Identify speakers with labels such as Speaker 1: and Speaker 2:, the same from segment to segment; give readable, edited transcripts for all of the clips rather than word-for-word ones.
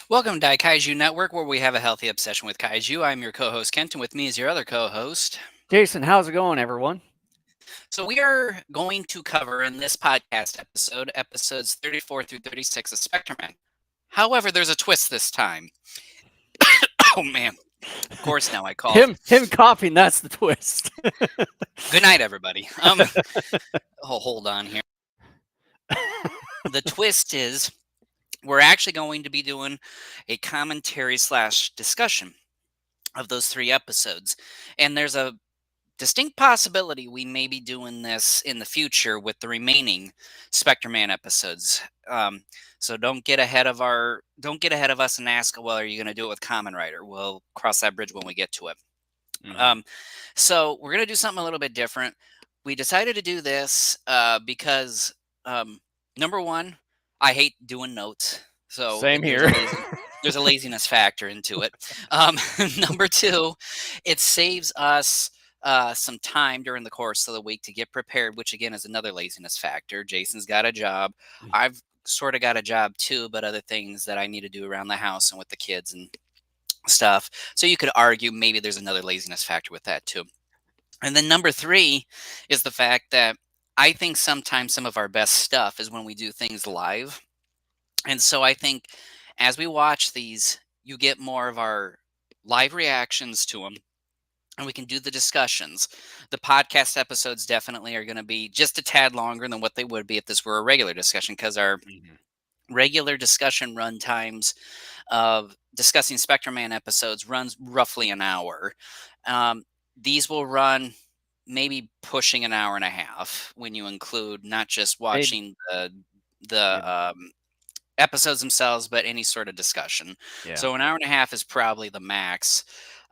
Speaker 1: Welcome to Daikaiju Network, where we have a healthy obsession with kaiju. I'm your co-host Kent, and with me is your other co-host.
Speaker 2: Jason, how's it going, everyone?
Speaker 1: So we are going to cover in this podcast episode, episodes 34 through 36 of Spectreman. However, there's a twist this time. Oh man! Of course, now I cough.
Speaker 2: Him coughing, that's the twist.
Speaker 1: Good night, everybody. Hold on here. The twist is we're actually going to be doing a commentary slash discussion of those three episodes, and there's a distinct possibility we may be doing this in the future with the remaining Spectreman episodes. So don't get ahead of us and ask, well, are you going to do it with Common Rider? We'll cross that bridge when we get to it. Um, so we're going to do something a little bit different. We decided to do this because number one, I hate doing notes. So
Speaker 2: Same here.
Speaker 1: there's a laziness factor into it. Number two, it saves us some time during the course of the week to get prepared, which again is another laziness factor. Jason's got a job. I've sort of got a job too, but other things that I need to do around the house and with the kids and stuff. So you could argue maybe there's another laziness factor with that too. And then number three is the fact that I think sometimes some of our best stuff is when we do things live. And so I think as we watch these, you get more of our live reactions to them and we can do the discussions. The podcast episodes definitely are going to be just a tad longer than what they would be if this were a regular discussion because our regular discussion run times of discussing Spectreman episodes runs roughly an hour. These will run maybe pushing an hour and a half when you include not just watching the episodes themselves, but any sort of discussion.
Speaker 2: Yeah.
Speaker 1: So an hour and a half is probably the max,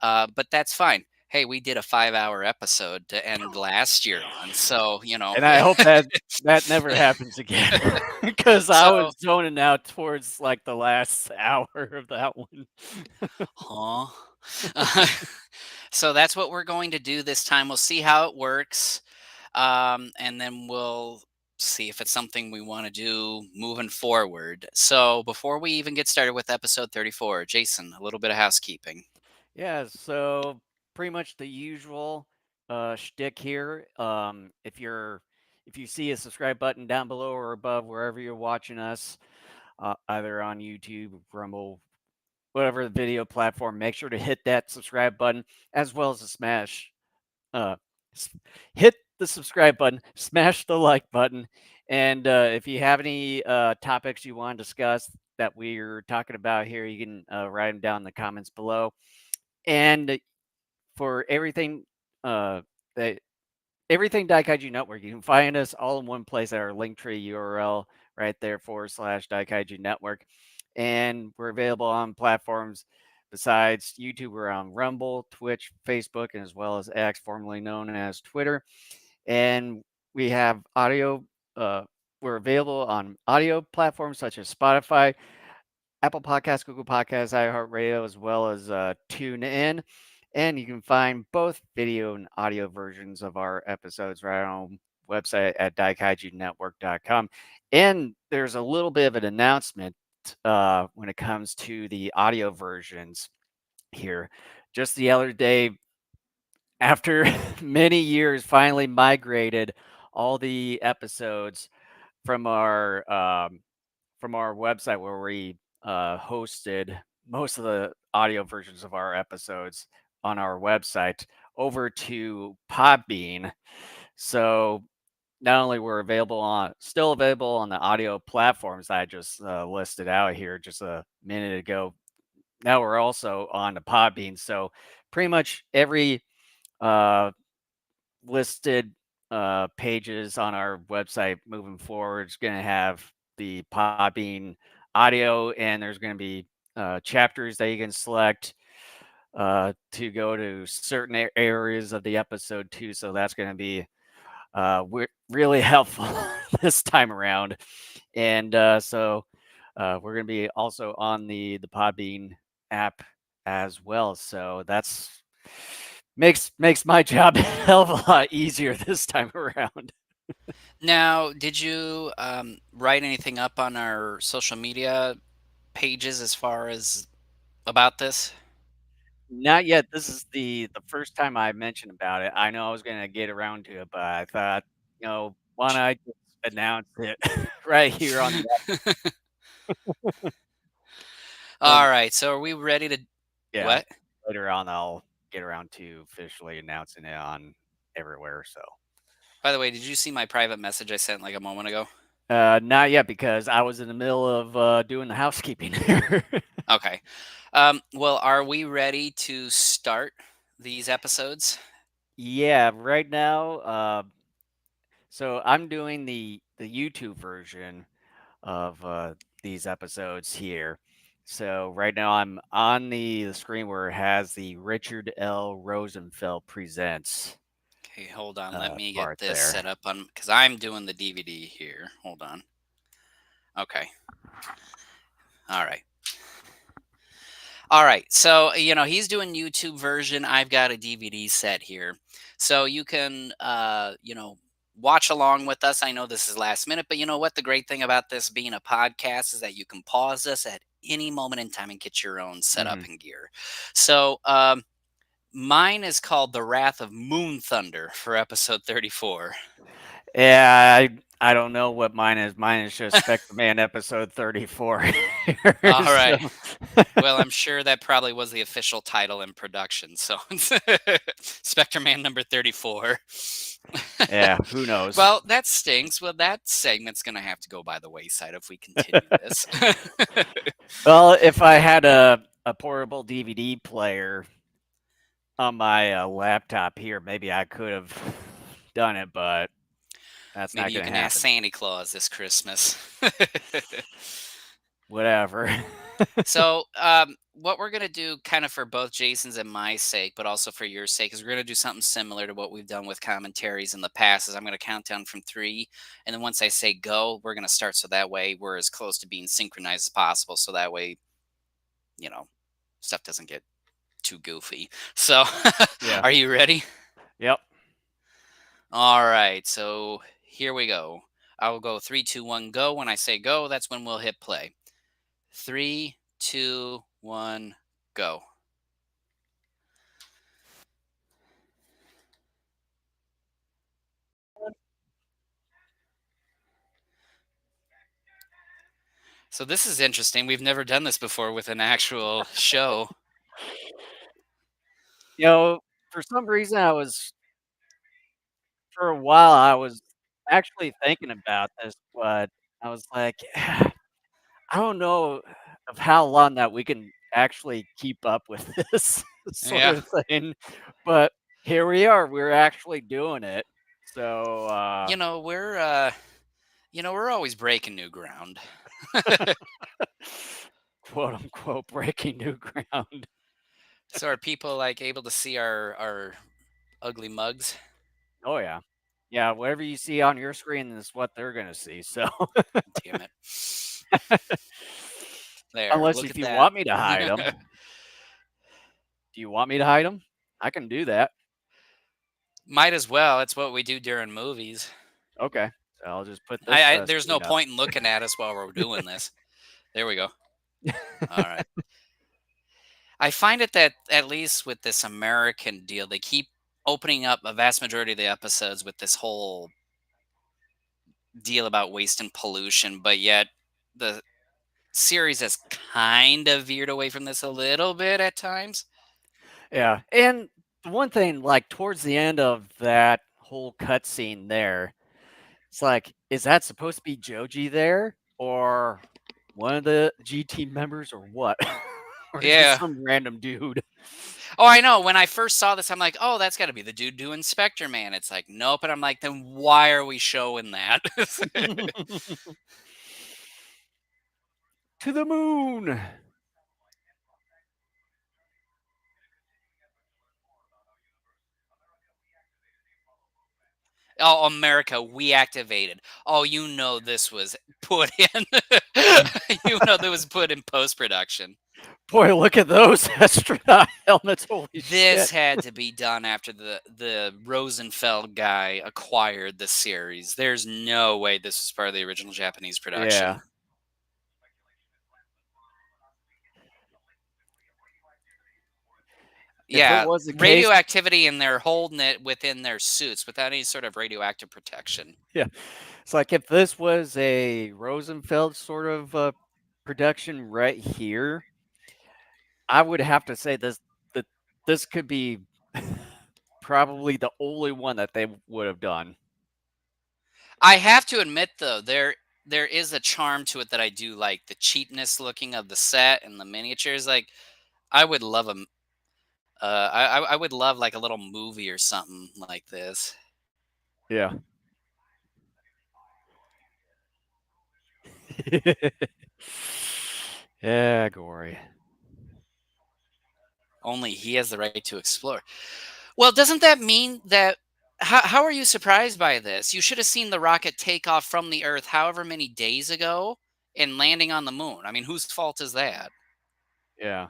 Speaker 1: but that's fine. Hey, we did a 5-hour episode to end last year on, so
Speaker 2: And I hope that never happens again because I
Speaker 1: So,
Speaker 2: was zoning out towards like the last hour of that one.
Speaker 1: huh? Uh, so that's what we're going to do this time. We'll see how it works, and then we'll see if it's something we want to do moving forward. So before we even get started with episode 34, Jason, a little bit of housekeeping.
Speaker 2: Yeah, so pretty much the usual shtick here. If you see a subscribe button down below or above wherever you're watching us, either on YouTube, Rumble, whatever the video platform, make sure to hit that subscribe button as well as to uh, hit the subscribe button, smash the like button, and if you have any topics you want to discuss that we're talking about here, you can write them down in the comments below. And for everything, that everything Daikaiju Network, you can find us all in one place at our Linktree URL right there /Daikaiju Network. And we're available on platforms besides YouTube. We're on Rumble, Twitch, Facebook, and as well as X, formerly known as Twitter. And we have audio. We're available on audio platforms such as Spotify, Apple Podcasts, Google Podcasts, iHeartRadio, as well as TuneIn. And you can find both video and audio versions of our episodes right on website at daikaijunetwork.com. And there's a little bit of an announcement when it comes to the audio versions here. Just the other day, after many years, finally migrated all the episodes from our website where we hosted most of the audio versions of our episodes on our website over to Podbean. So not only we're still available on the audio platforms I just listed out here just a minute ago. Now we're also on the Podbean. So pretty much every uh, listed pages on our website moving forward is going to have the Podbean audio, and there's going to be chapters that you can select to go to certain areas of the episode too. So that's going to be really helpful this time around. And we're going to be also on the Podbean app as well. So that's makes my job a hell of a lot easier this time around.
Speaker 1: Now, did you write anything up on our social media pages as far as about this?
Speaker 2: Not yet. This is the first time I mentioned about it. I know I was gonna get around to it, but I thought, why not I just announce it right here on the
Speaker 1: All
Speaker 2: then
Speaker 1: right. So are we ready to
Speaker 2: yeah,
Speaker 1: what?
Speaker 2: later on I'll get around to officially announcing it on everywhere. So
Speaker 1: By the way, did you see my private message I sent like a moment ago?
Speaker 2: not yet because I was in the middle of doing the housekeeping here.
Speaker 1: Okay. Well, are we ready to start these episodes?
Speaker 2: Yeah, right now, so I'm doing the YouTube version of these episodes here. So right now I'm on the screen where it has the Richard L. Rosenfeld presents
Speaker 1: Okay, hold on. Let me get
Speaker 2: part
Speaker 1: this set
Speaker 2: there.
Speaker 1: up on because I'm doing the DVD here. Hold on. Okay. All right. All right. So, he's doing YouTube version. I've got a DVD set here. So you can watch along with us. I know this is last minute, but you know what? The great thing about this being a podcast is that you can pause this at any moment in time and get your own setup
Speaker 2: Hmm.
Speaker 1: and gear. So, mine is called The Wrath of Moon Thunder for episode 34.
Speaker 2: Yeah, I don't know what mine is. Mine is just Spectreman episode 34 here.
Speaker 1: All
Speaker 2: So
Speaker 1: right. Well, I'm sure that probably was the official title in production. So, Spectreman number 34.
Speaker 2: yeah, who knows?
Speaker 1: Well, that stinks. Well, that segment's going to have to go by the wayside if we continue this.
Speaker 2: Well, if I had a portable DVD player on my laptop here, maybe I could have done it, but that's not
Speaker 1: Maybe you
Speaker 2: going to
Speaker 1: can ask
Speaker 2: happen.
Speaker 1: Santa Claus this Christmas.
Speaker 2: Whatever.
Speaker 1: So, what we're going to do, kind of for both Jason's and my sake, but also for your sake, is we're going to do something similar to what we've done with commentaries in the past. Is I'm going to count down from 3, and then once I say go, we're going to start. So that way, we're as close to being synchronized as possible. So that way, you know, stuff doesn't get too goofy. So,
Speaker 2: Yeah.
Speaker 1: are you ready?
Speaker 2: Yep.
Speaker 1: All right. So here we go. I will go 3, 2, 1, go. When I say go, that's when we'll hit play. 3, 2, 1, go. So this is interesting. We've never done this before with an actual show.
Speaker 2: You know, for some reason, for a while, I was actually thinking about this, but I was like, I don't know of how long that we can actually keep up with this sort
Speaker 1: Yeah.
Speaker 2: of thing. But here we are. We're actually doing it. So,
Speaker 1: You know, we're always breaking new ground.
Speaker 2: quote unquote, breaking new ground.
Speaker 1: So are people like able to see our ugly mugs?
Speaker 2: Oh, yeah. Yeah. Whatever you see on your screen is what they're going to see. So,
Speaker 1: Damn it. There,
Speaker 2: unless
Speaker 1: look
Speaker 2: if
Speaker 1: at
Speaker 2: you
Speaker 1: that.
Speaker 2: want me to hide them, do you want me to hide them? I can do that.
Speaker 1: Might as well. It's what we do during movies.
Speaker 2: Okay. So I'll just put this
Speaker 1: There's no
Speaker 2: screen up.
Speaker 1: point in looking at us while we're doing this. There we go. All right. I find it that at least with this American deal, they keep opening up a vast majority of the episodes with this whole deal about waste and pollution, but yet the series has kind of veered away from this a little bit at times.
Speaker 2: Yeah, and the one thing, like, towards the end of that whole cutscene there, it's like, is that supposed to be Joji there, or one of the G team members, or what? Or just
Speaker 1: Yeah.
Speaker 2: some random dude?
Speaker 1: Oh, I know. When I first saw this, I'm like, oh, that's got to be the dude doing Spectre Man. It's like, nope. And I'm like, then why are we showing that?
Speaker 2: To the moon!
Speaker 1: Oh, America, we activated. Oh, this was put in. That was put in post production.
Speaker 2: Boy, look at those astronaut helmets, holy
Speaker 1: This
Speaker 2: shit.
Speaker 1: had to be done after the Rosenfeld guy acquired the series. There's no way this was part of the original Japanese
Speaker 2: Yeah.
Speaker 1: production.
Speaker 2: if it
Speaker 1: Yeah,
Speaker 2: was the case,
Speaker 1: radioactivity, and they're holding it within their suits without any sort of radioactive protection.
Speaker 2: yeah, it's like if this was a Rosenfeld sort of production right here, I would have to say that this could be probably the only one that they would have done.
Speaker 1: I have to admit, though, there is a charm to it that I do like. The cheapness looking of the set and the miniatures. Like, I would love a I would love like a little movie or something like this.
Speaker 2: Yeah. Yeah, gory.
Speaker 1: Only he has the right to explore. Well, doesn't that mean that how are you surprised by this? You should have seen the rocket take off from the Earth however many days ago and landing on the moon. I mean, whose fault is that?
Speaker 2: Yeah.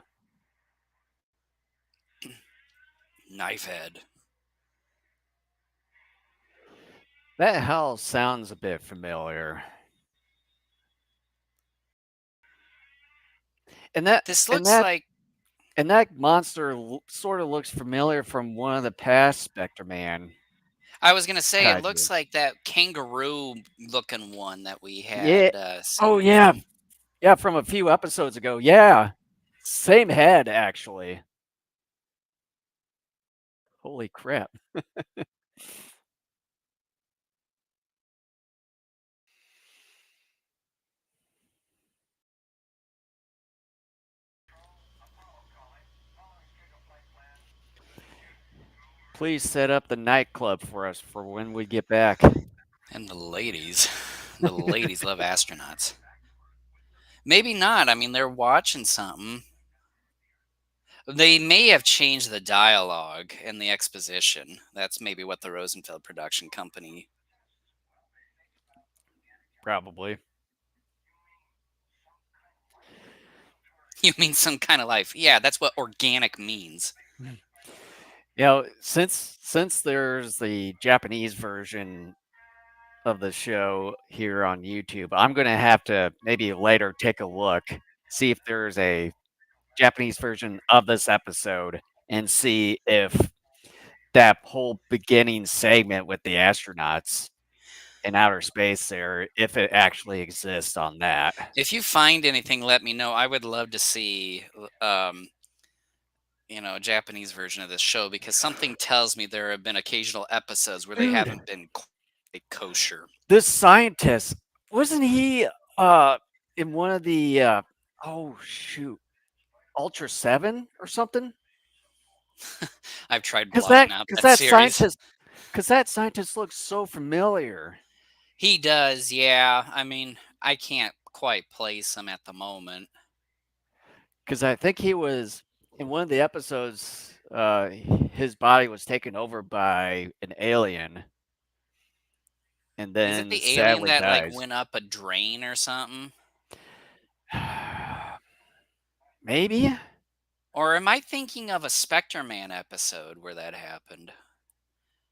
Speaker 1: Knife head.
Speaker 2: That house sounds a bit familiar. And that
Speaker 1: This
Speaker 2: and
Speaker 1: looks
Speaker 2: that
Speaker 1: like
Speaker 2: and that monster sort of looks familiar from one of the past Spectreman
Speaker 1: I was gonna say it
Speaker 2: kaiju.
Speaker 1: looks like that kangaroo looking one that we
Speaker 2: Yeah.
Speaker 1: had
Speaker 2: Oh
Speaker 1: seen.
Speaker 2: yeah. Yeah, from a few episodes ago. Yeah. Same head actually. Holy crap. Please set up the nightclub for us for when we get back.
Speaker 1: And the ladies love astronauts. Maybe not. I mean, they're watching something. They may have changed the dialogue and the exposition. That's maybe what the Rosenfeld production company.
Speaker 2: Probably.
Speaker 1: You mean some kind of life? Yeah, that's what organic means.
Speaker 2: You know, since there's the Japanese version of the show here on YouTube, I'm gonna have to maybe later take a look, see if there's a Japanese version of this episode, and see if that whole beginning segment with the astronauts in outer space there, if it actually exists on that.
Speaker 1: If you find anything, let me know. I would love to see, a Japanese version of this show because something tells me there have been occasional episodes where they
Speaker 2: Dude,
Speaker 1: haven't been quite kosher.
Speaker 2: this scientist, wasn't he uh in one of the oh shoot, Ultra 7 or something?
Speaker 1: I've tried
Speaker 2: Cuz that
Speaker 1: blotting out
Speaker 2: cuz
Speaker 1: that
Speaker 2: that
Speaker 1: series.
Speaker 2: scientist cuz that scientist looks so familiar.
Speaker 1: He does, yeah. I mean, I can't quite place him at the moment.
Speaker 2: Cuz I think he was in one of the episodes his body was taken over by an alien and
Speaker 1: Is it
Speaker 2: then
Speaker 1: the alien
Speaker 2: sadly
Speaker 1: that like
Speaker 2: dies.
Speaker 1: went up a drain or something?
Speaker 2: Maybe?
Speaker 1: Or am I thinking of a Spectreman episode where that happened?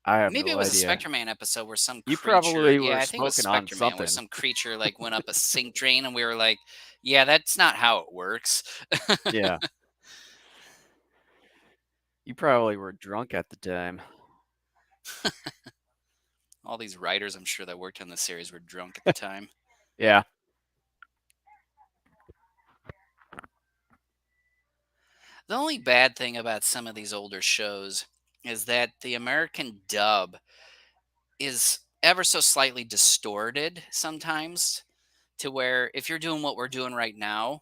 Speaker 2: I have
Speaker 1: Maybe
Speaker 2: no
Speaker 1: it was a
Speaker 2: idea.
Speaker 1: Spectreman episode where some
Speaker 2: You
Speaker 1: creature,
Speaker 2: probably
Speaker 1: yeah,
Speaker 2: were
Speaker 1: I think it was
Speaker 2: smoking on
Speaker 1: Spectreman, where
Speaker 2: something.
Speaker 1: some creature like went up a sink drain and we were like, yeah, that's not how it works.
Speaker 2: Yeah. You probably were drunk at the time.
Speaker 1: All these writers, I'm sure, that worked on the series were drunk at the time.
Speaker 2: Yeah.
Speaker 1: The only bad thing about some of these older shows is that the American dub is ever so slightly distorted sometimes to where if you're doing what we're doing right now,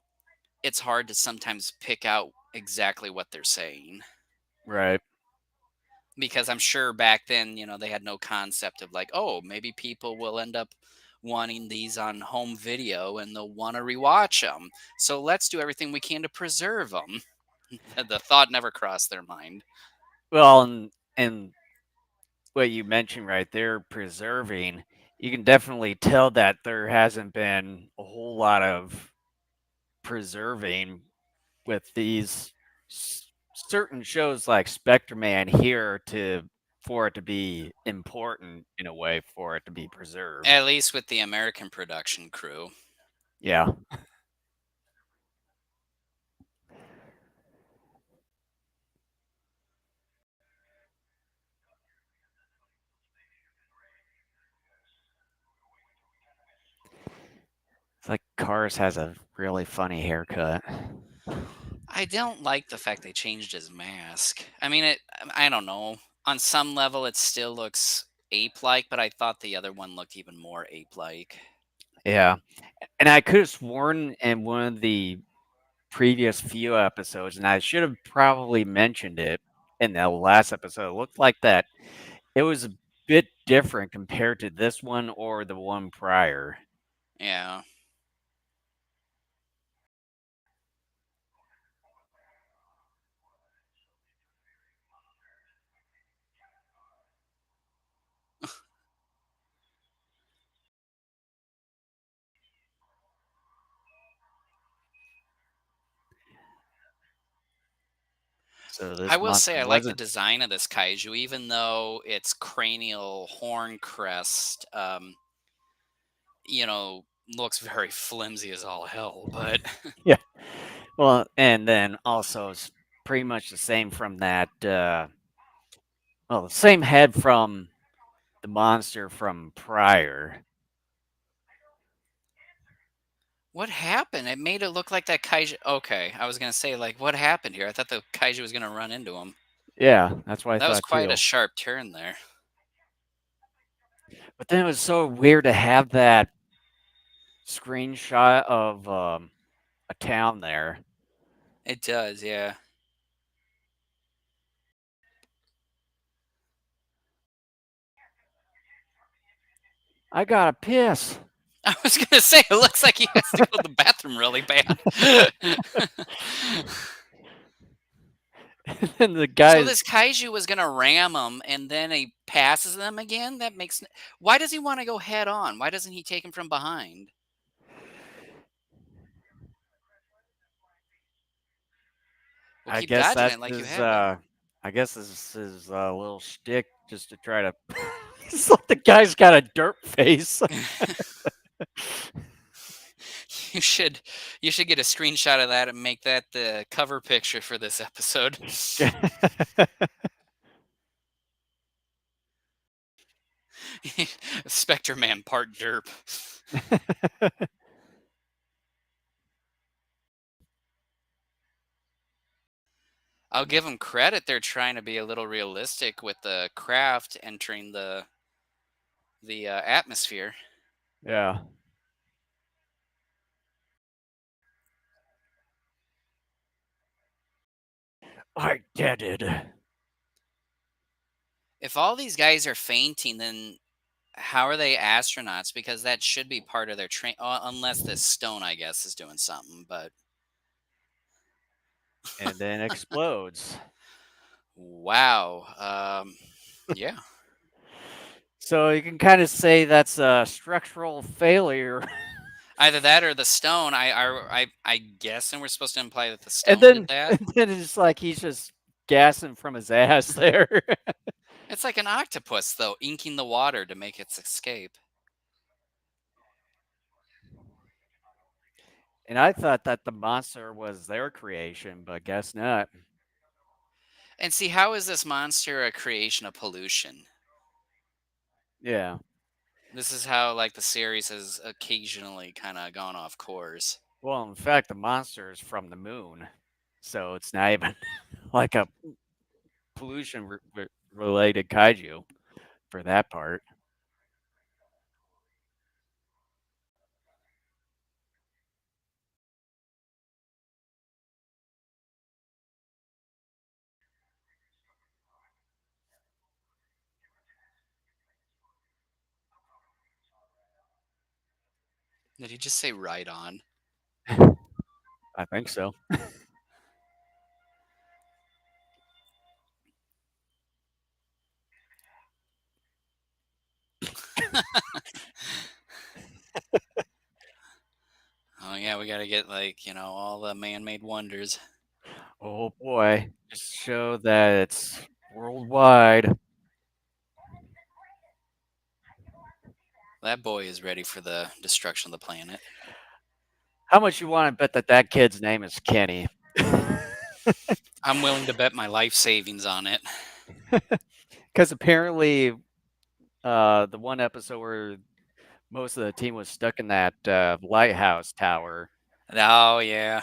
Speaker 1: it's hard to sometimes pick out exactly what they're saying.
Speaker 2: Right.
Speaker 1: Because I'm sure back then, they had no concept of like, oh, maybe people will end up wanting these on home video and they'll want to rewatch them. So let's do everything we can to preserve them. The thought never crossed their mind.
Speaker 2: Well, and what you mentioned right there, preserving, you can definitely tell that there hasn't been a whole lot of preserving with these certain shows like Spectreman here to for it to be important in a way for it to be preserved.
Speaker 1: At least with the American production crew.
Speaker 2: It's like Cars has a really funny haircut.
Speaker 1: I don't like the fact they changed his mask. I mean, I don't know. On some level, it still looks ape-like, but I thought the other one looked even more ape-like.
Speaker 2: Yeah. And I could have sworn in one of the previous few episodes, and I should have probably mentioned it in the last episode. It looked like that it was a bit different compared to this one or the one prior.
Speaker 1: Yeah.
Speaker 2: So
Speaker 1: I
Speaker 2: this
Speaker 1: will say
Speaker 2: monster
Speaker 1: I like the
Speaker 2: wasn't.
Speaker 1: design of this kaiju, even though its cranial horn crest, you know, looks very flimsy as all hell. But
Speaker 2: Yeah. Well, and then also it's pretty much the same from that. Well, the same head from the monster from prior.
Speaker 1: what happened? It made it look like that kaiju. Okay, I was gonna say like, what happened here? I thought the kaiju was gonna run into him.
Speaker 2: Yeah, that's what I
Speaker 1: That was
Speaker 2: thought
Speaker 1: quite a
Speaker 2: too.
Speaker 1: sharp turn there.
Speaker 2: But then it was so weird to have that screenshot of a town there.
Speaker 1: It does, yeah.
Speaker 2: I gotta piss.
Speaker 1: I was gonna say it looks like he has to go to the bathroom really bad.
Speaker 2: And the
Speaker 1: So
Speaker 2: guys,
Speaker 1: this kaiju was gonna ram him, and then he passes them again. That makes. Why does he want to go head on? Why doesn't he take him from behind? Well,
Speaker 2: I
Speaker 1: keep
Speaker 2: guess
Speaker 1: dodging
Speaker 2: that's
Speaker 1: it like you
Speaker 2: his.
Speaker 1: have been.
Speaker 2: I guess this is his little shtick, just to try to. It's like the guy's got a dirt face.
Speaker 1: you should you should get a screenshot of that and make that the cover picture for this episode. Spectreman part derp. I'll give them credit. They're trying to be a little realistic with the craft entering the atmosphere.
Speaker 2: Yeah, I did it.
Speaker 1: If all these guys are fainting, then how are they astronauts? Because that should be part of their train. Unless this stone, I guess, is doing something. But
Speaker 2: And then explodes.
Speaker 1: wow, yeah.
Speaker 2: So you can kind of say that's a structural failure.
Speaker 1: Either that or the stone. I guess, and we're supposed to imply that the
Speaker 2: and
Speaker 1: stone did
Speaker 2: then
Speaker 1: that.
Speaker 2: and then it's like he's just gassing from his ass there.
Speaker 1: It's like an octopus, though, inking the water to make its escape.
Speaker 2: And I thought that the monster was their creation, but guess not.
Speaker 1: And see, how is this monster a creation of pollution?
Speaker 2: Yeah.
Speaker 1: This is how like the series has occasionally kind of gone off course.
Speaker 2: Well, in fact, the monster is from the moon, so it's not even like a pollution related kaiju for that part.
Speaker 1: Did he just say right on?
Speaker 2: I think so.
Speaker 1: Oh yeah, we got to get like all the man-made wonders.
Speaker 2: Oh boy, just show that it's worldwide.
Speaker 1: That boy is ready for the destruction of the planet.
Speaker 2: How much you want to bet that that kid's name is Kenny?
Speaker 1: I'm willing to bet my life savings on it.
Speaker 2: Because apparently, the one episode where Most of the team was stuck in that lighthouse tower.
Speaker 1: Oh yeah.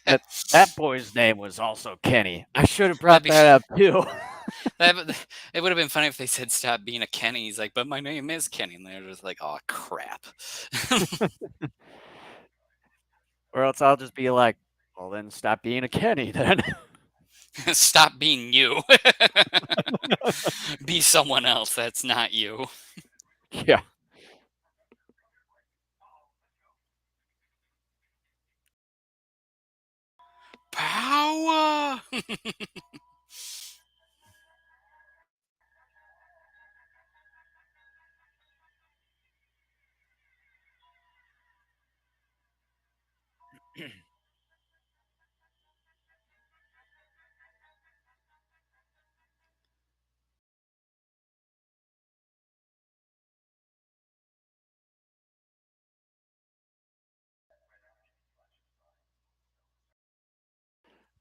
Speaker 2: That that boy's name was also Kenny. I should have
Speaker 1: That'd
Speaker 2: brought
Speaker 1: be
Speaker 2: that up too.
Speaker 1: it would have been funny if they said stop being a Kenny. He's like, but my name is Kenny, and they're just like, oh crap.
Speaker 2: Or else I'll just be like, well, then stop being a Kenny then.
Speaker 1: Stop being you. Be someone else. That's not you.
Speaker 2: Yeah.
Speaker 1: Power.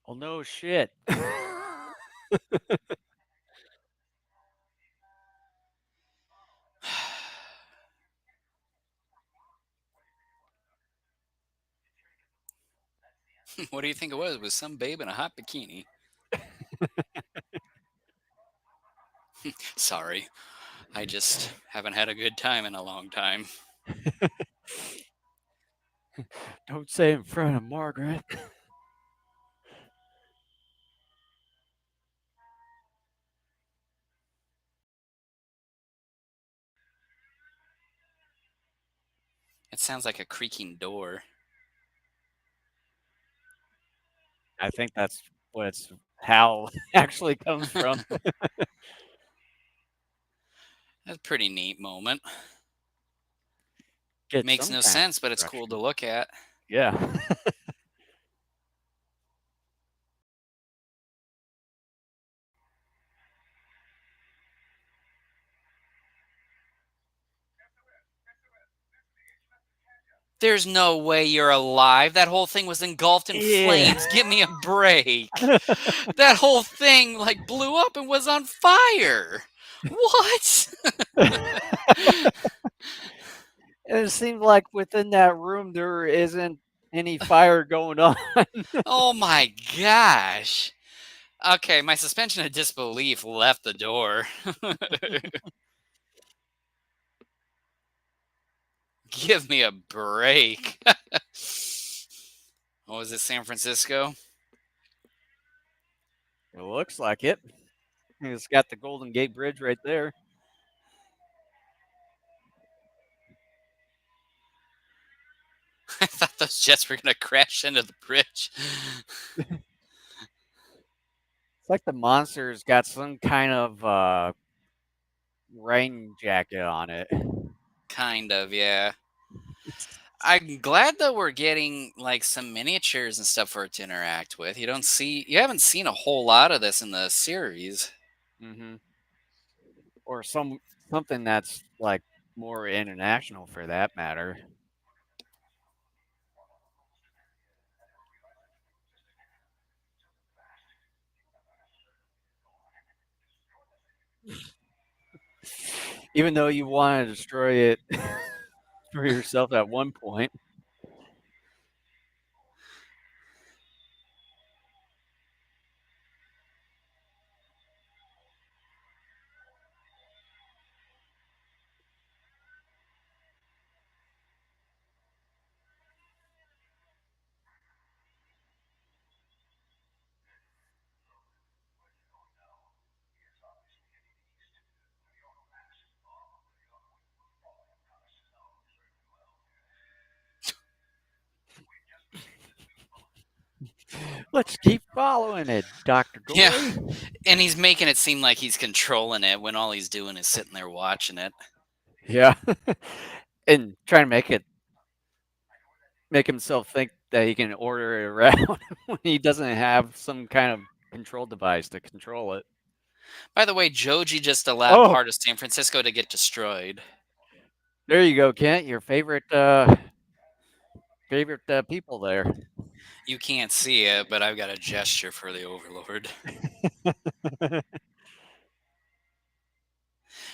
Speaker 2: Well, no shit.
Speaker 1: What do you think it was? It was some babe in a hot bikini. Sorry. I just haven't had a good time in a long time.
Speaker 2: Don't say in front of Margaret.
Speaker 1: It sounds like a creaking door.
Speaker 2: I think that's what it's how actually comes from.
Speaker 1: That's a pretty neat moment.
Speaker 2: Get
Speaker 1: Makes
Speaker 2: some
Speaker 1: no
Speaker 2: kind of
Speaker 1: sense, but it's cool to
Speaker 2: construction.
Speaker 1: look at.
Speaker 2: Yeah.
Speaker 1: There's no way you're alive. That whole thing was engulfed in
Speaker 2: Yeah.
Speaker 1: flames. Give me a break. That whole thing like blew up and was on fire. What?
Speaker 2: It seems like within that room there isn't any fire going on.
Speaker 1: Oh my gosh. Okay, my suspension of disbelief left the door. Give me a break. What was it, San Francisco?
Speaker 2: It looks like it. It's got the Golden Gate Bridge right there.
Speaker 1: I thought those jets were going to crash into the bridge.
Speaker 2: It's like the monster's got some kind of rain jacket on it.
Speaker 1: Kind of, yeah. I'm glad that we're getting like some miniatures and stuff for it to interact with. You haven't seen a whole lot of this in the series.
Speaker 2: Hmm. Or something that's like more international for that matter. Even though you want to destroy it for yourself at one point. Let's keep following it, Dr.
Speaker 1: Yeah,
Speaker 2: Goy.
Speaker 1: and he's making it seem like he's controlling it when all he's doing is sitting there watching it.
Speaker 2: Yeah. And trying to make himself think that he can order it around when he doesn't have some kind of control device to control it.
Speaker 1: By the way, Joji just allowed
Speaker 2: Oh,
Speaker 1: part of San Francisco to get destroyed.
Speaker 2: there you go, Kent. Your favorite people there.
Speaker 1: You can't see it, but I've got a gesture for the Overlord.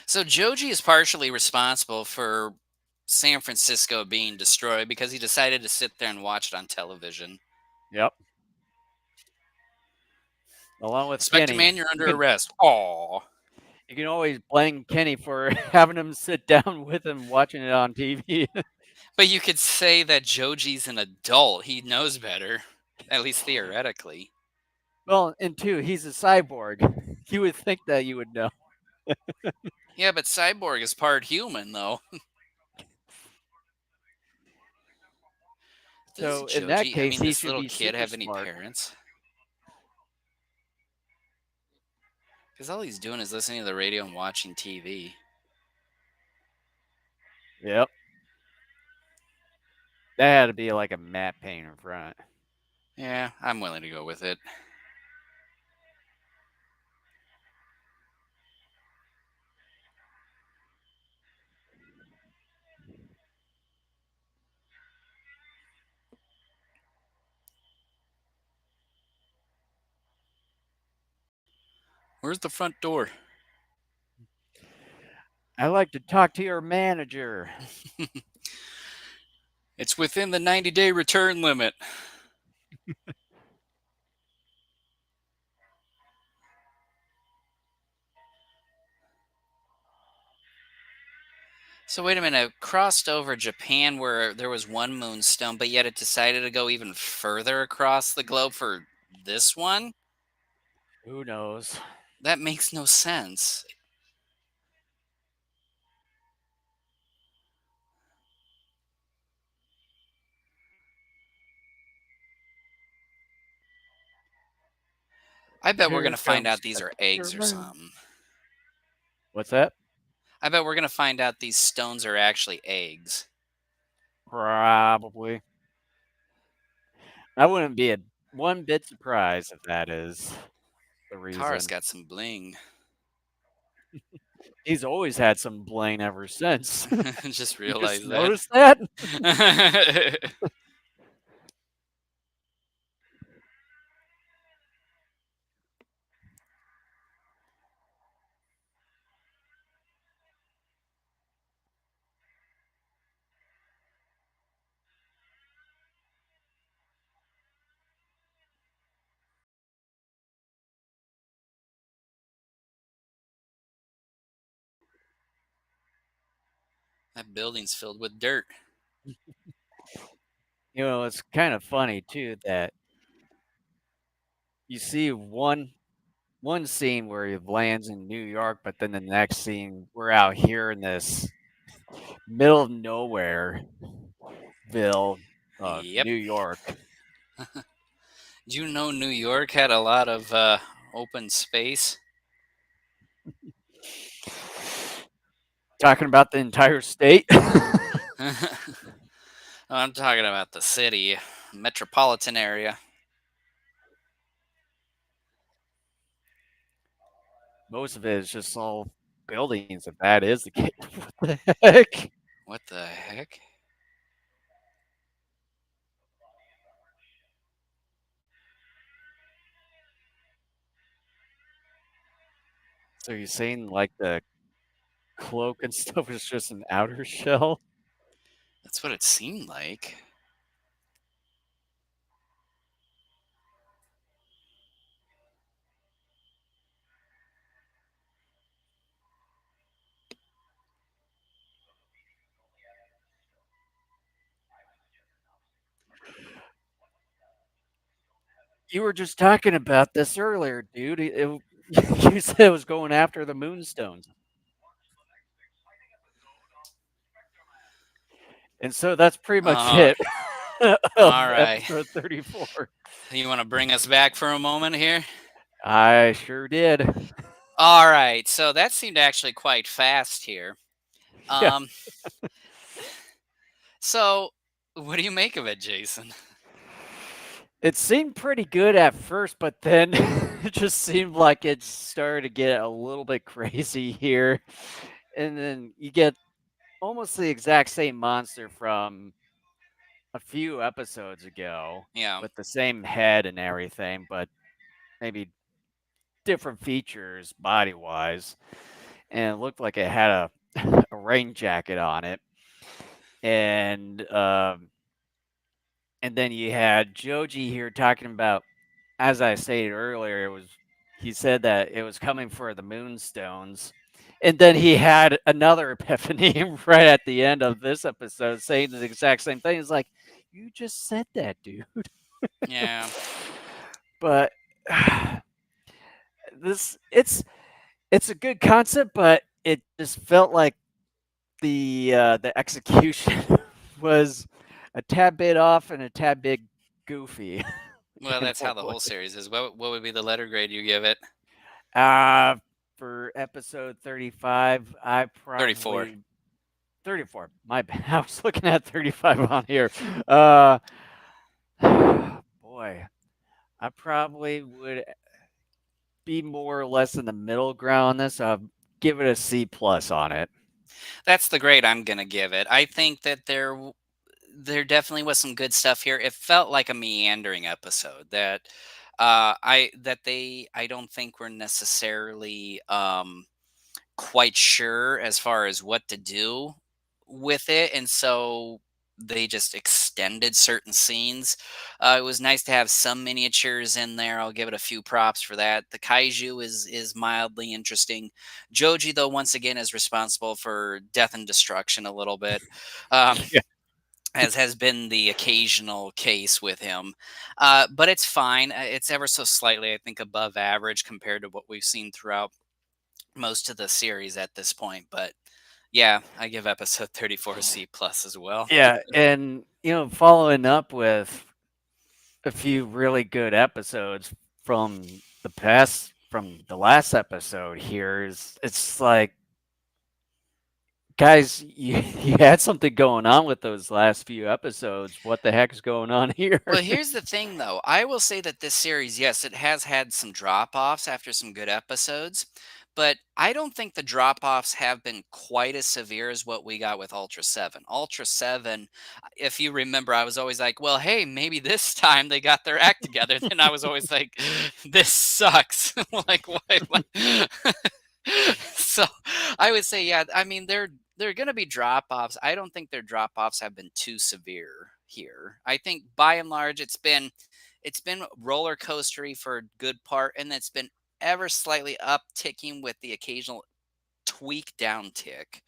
Speaker 1: So Joji is partially responsible for San Francisco being destroyed because he decided to sit there and watch it on television.
Speaker 2: Yep. Along with Kenny,
Speaker 1: Spectreman, you're under arrest. Aw.
Speaker 2: you can always blame Kenny for having him sit down with him watching it on TV.
Speaker 1: But you could say that Joji's an adult. He knows better, at least theoretically.
Speaker 2: Well, and two, he's a cyborg. You would think that you would know.
Speaker 1: Yeah, but Cyborg is part human, though. Does
Speaker 2: So in that
Speaker 1: Joji, I
Speaker 2: case,
Speaker 1: mean,
Speaker 2: he
Speaker 1: this
Speaker 2: should
Speaker 1: little
Speaker 2: be
Speaker 1: kid
Speaker 2: super
Speaker 1: have any
Speaker 2: smart.
Speaker 1: parents? Because all he's doing is listening to the radio and watching TV.
Speaker 2: Yep. That had to be like a matte paint in front.
Speaker 1: Yeah, I'm willing to go with it. Where's the front door?
Speaker 2: I like to talk to your manager.
Speaker 1: It's within the 90-day return limit. So wait a minute, it crossed over Japan where there was one moonstone, but yet it decided to go even further across the globe for this one?
Speaker 2: Who knows?
Speaker 1: That makes no sense. I bet we're
Speaker 2: Here
Speaker 1: going to find
Speaker 2: comes
Speaker 1: out these are eggs or
Speaker 2: Spectreman.
Speaker 1: something.
Speaker 2: What's that?
Speaker 1: I bet we're going to find out these stones are actually eggs.
Speaker 2: Probably. I wouldn't be a one bit surprised if that is the
Speaker 1: Kara's
Speaker 2: reason.
Speaker 1: got some bling.
Speaker 2: He's always had some bling ever since.
Speaker 1: Just
Speaker 2: You just
Speaker 1: realized that.
Speaker 2: noticed that?
Speaker 1: That building's filled with dirt.
Speaker 2: You know, it's kind of funny too that you see one scene where he lands in New York, but then the next scene we're out here in this middle of nowhereville of
Speaker 1: Yep.
Speaker 2: New York.
Speaker 1: Do you know New York had a lot of open space?
Speaker 2: Talking about the entire state.
Speaker 1: I'm talking about the city, metropolitan area.
Speaker 2: Most of it is just all buildings, if that is the case. What the heck?
Speaker 1: What the heck?
Speaker 2: So you're saying like the cloak and stuff is just an outer shell?
Speaker 1: That's what it seemed like.
Speaker 2: You were just talking about this earlier, dude. You said it was going after the moonstones. And so that's pretty much
Speaker 1: Uh,
Speaker 2: it
Speaker 1: all
Speaker 2: of
Speaker 1: right.
Speaker 2: episode 34.
Speaker 1: You want to bring us back for a moment here?
Speaker 2: I sure did.
Speaker 1: All right. So that seemed actually quite fast here.
Speaker 2: Yeah.
Speaker 1: Um, so what do you make of it, Jason?
Speaker 2: It seemed pretty good at first, but then it just seemed like it started to get a little bit crazy here. And then you get almost the exact same monster from a few episodes ago
Speaker 1: Yeah.
Speaker 2: with the same head and everything, but maybe different features body wise. And it looked like it had a, a rain jacket on it. and and then you had Joji here talking about, as I stated earlier, he said that it was coming for the Moonstones. And then he had another epiphany right at the end of this episode saying the exact same thing. It's like, you just said that, dude.
Speaker 1: Yeah.
Speaker 2: But this it's a good concept, but it just felt like the execution was a tad bit off and a tad bit goofy
Speaker 1: Well,
Speaker 2: in
Speaker 1: that's
Speaker 2: a
Speaker 1: how the
Speaker 2: way.
Speaker 1: whole series is. What would be the letter grade you give it?
Speaker 2: Uh, for episode 35, I
Speaker 1: 34.
Speaker 2: probably 34. My bad. I was looking at 35 on here. Uh, boy, I probably would be more or less in the middle ground on this. I'll give it a C plus on it.
Speaker 1: That's the grade I'm gonna give it. I think that there definitely was some good stuff here. It felt like a meandering episode that I don't think were necessarily quite sure as far as what to do with it, and so they just extended certain scenes. It was nice to have some miniatures in there. I'll give it a few props for that. The kaiju is mildly interesting. Joji, though, once again is responsible for death and destruction a little bit. Um,
Speaker 2: Yeah.
Speaker 1: as has been the occasional case with him. But it's fine. It's ever so slightly, I think, above average compared to what we've seen throughout most of the series at this point. But yeah, I give episode 34 a C plus as well.
Speaker 2: Yeah, and following up with a few really good episodes from the last episode here is it's like, guys, you had something going on with those last few episodes. What the heck is going on here?
Speaker 1: Well, here's the thing, though. I will say that this series, yes, it has had some drop offs after some good episodes, but I don't think the drop offs have been quite as severe as what we got with Ultra 7. Ultra 7, if you remember, I was always like, well, hey, maybe this time they got their act together. Then I was always like, this sucks. Like, why? So I would say, yeah, I mean, they're going to be drop offs. I don't think their drop offs have been too severe here. I think by and large it's been roller coastery for a good part, and it's been ever slightly upticking with the occasional tweak down tick.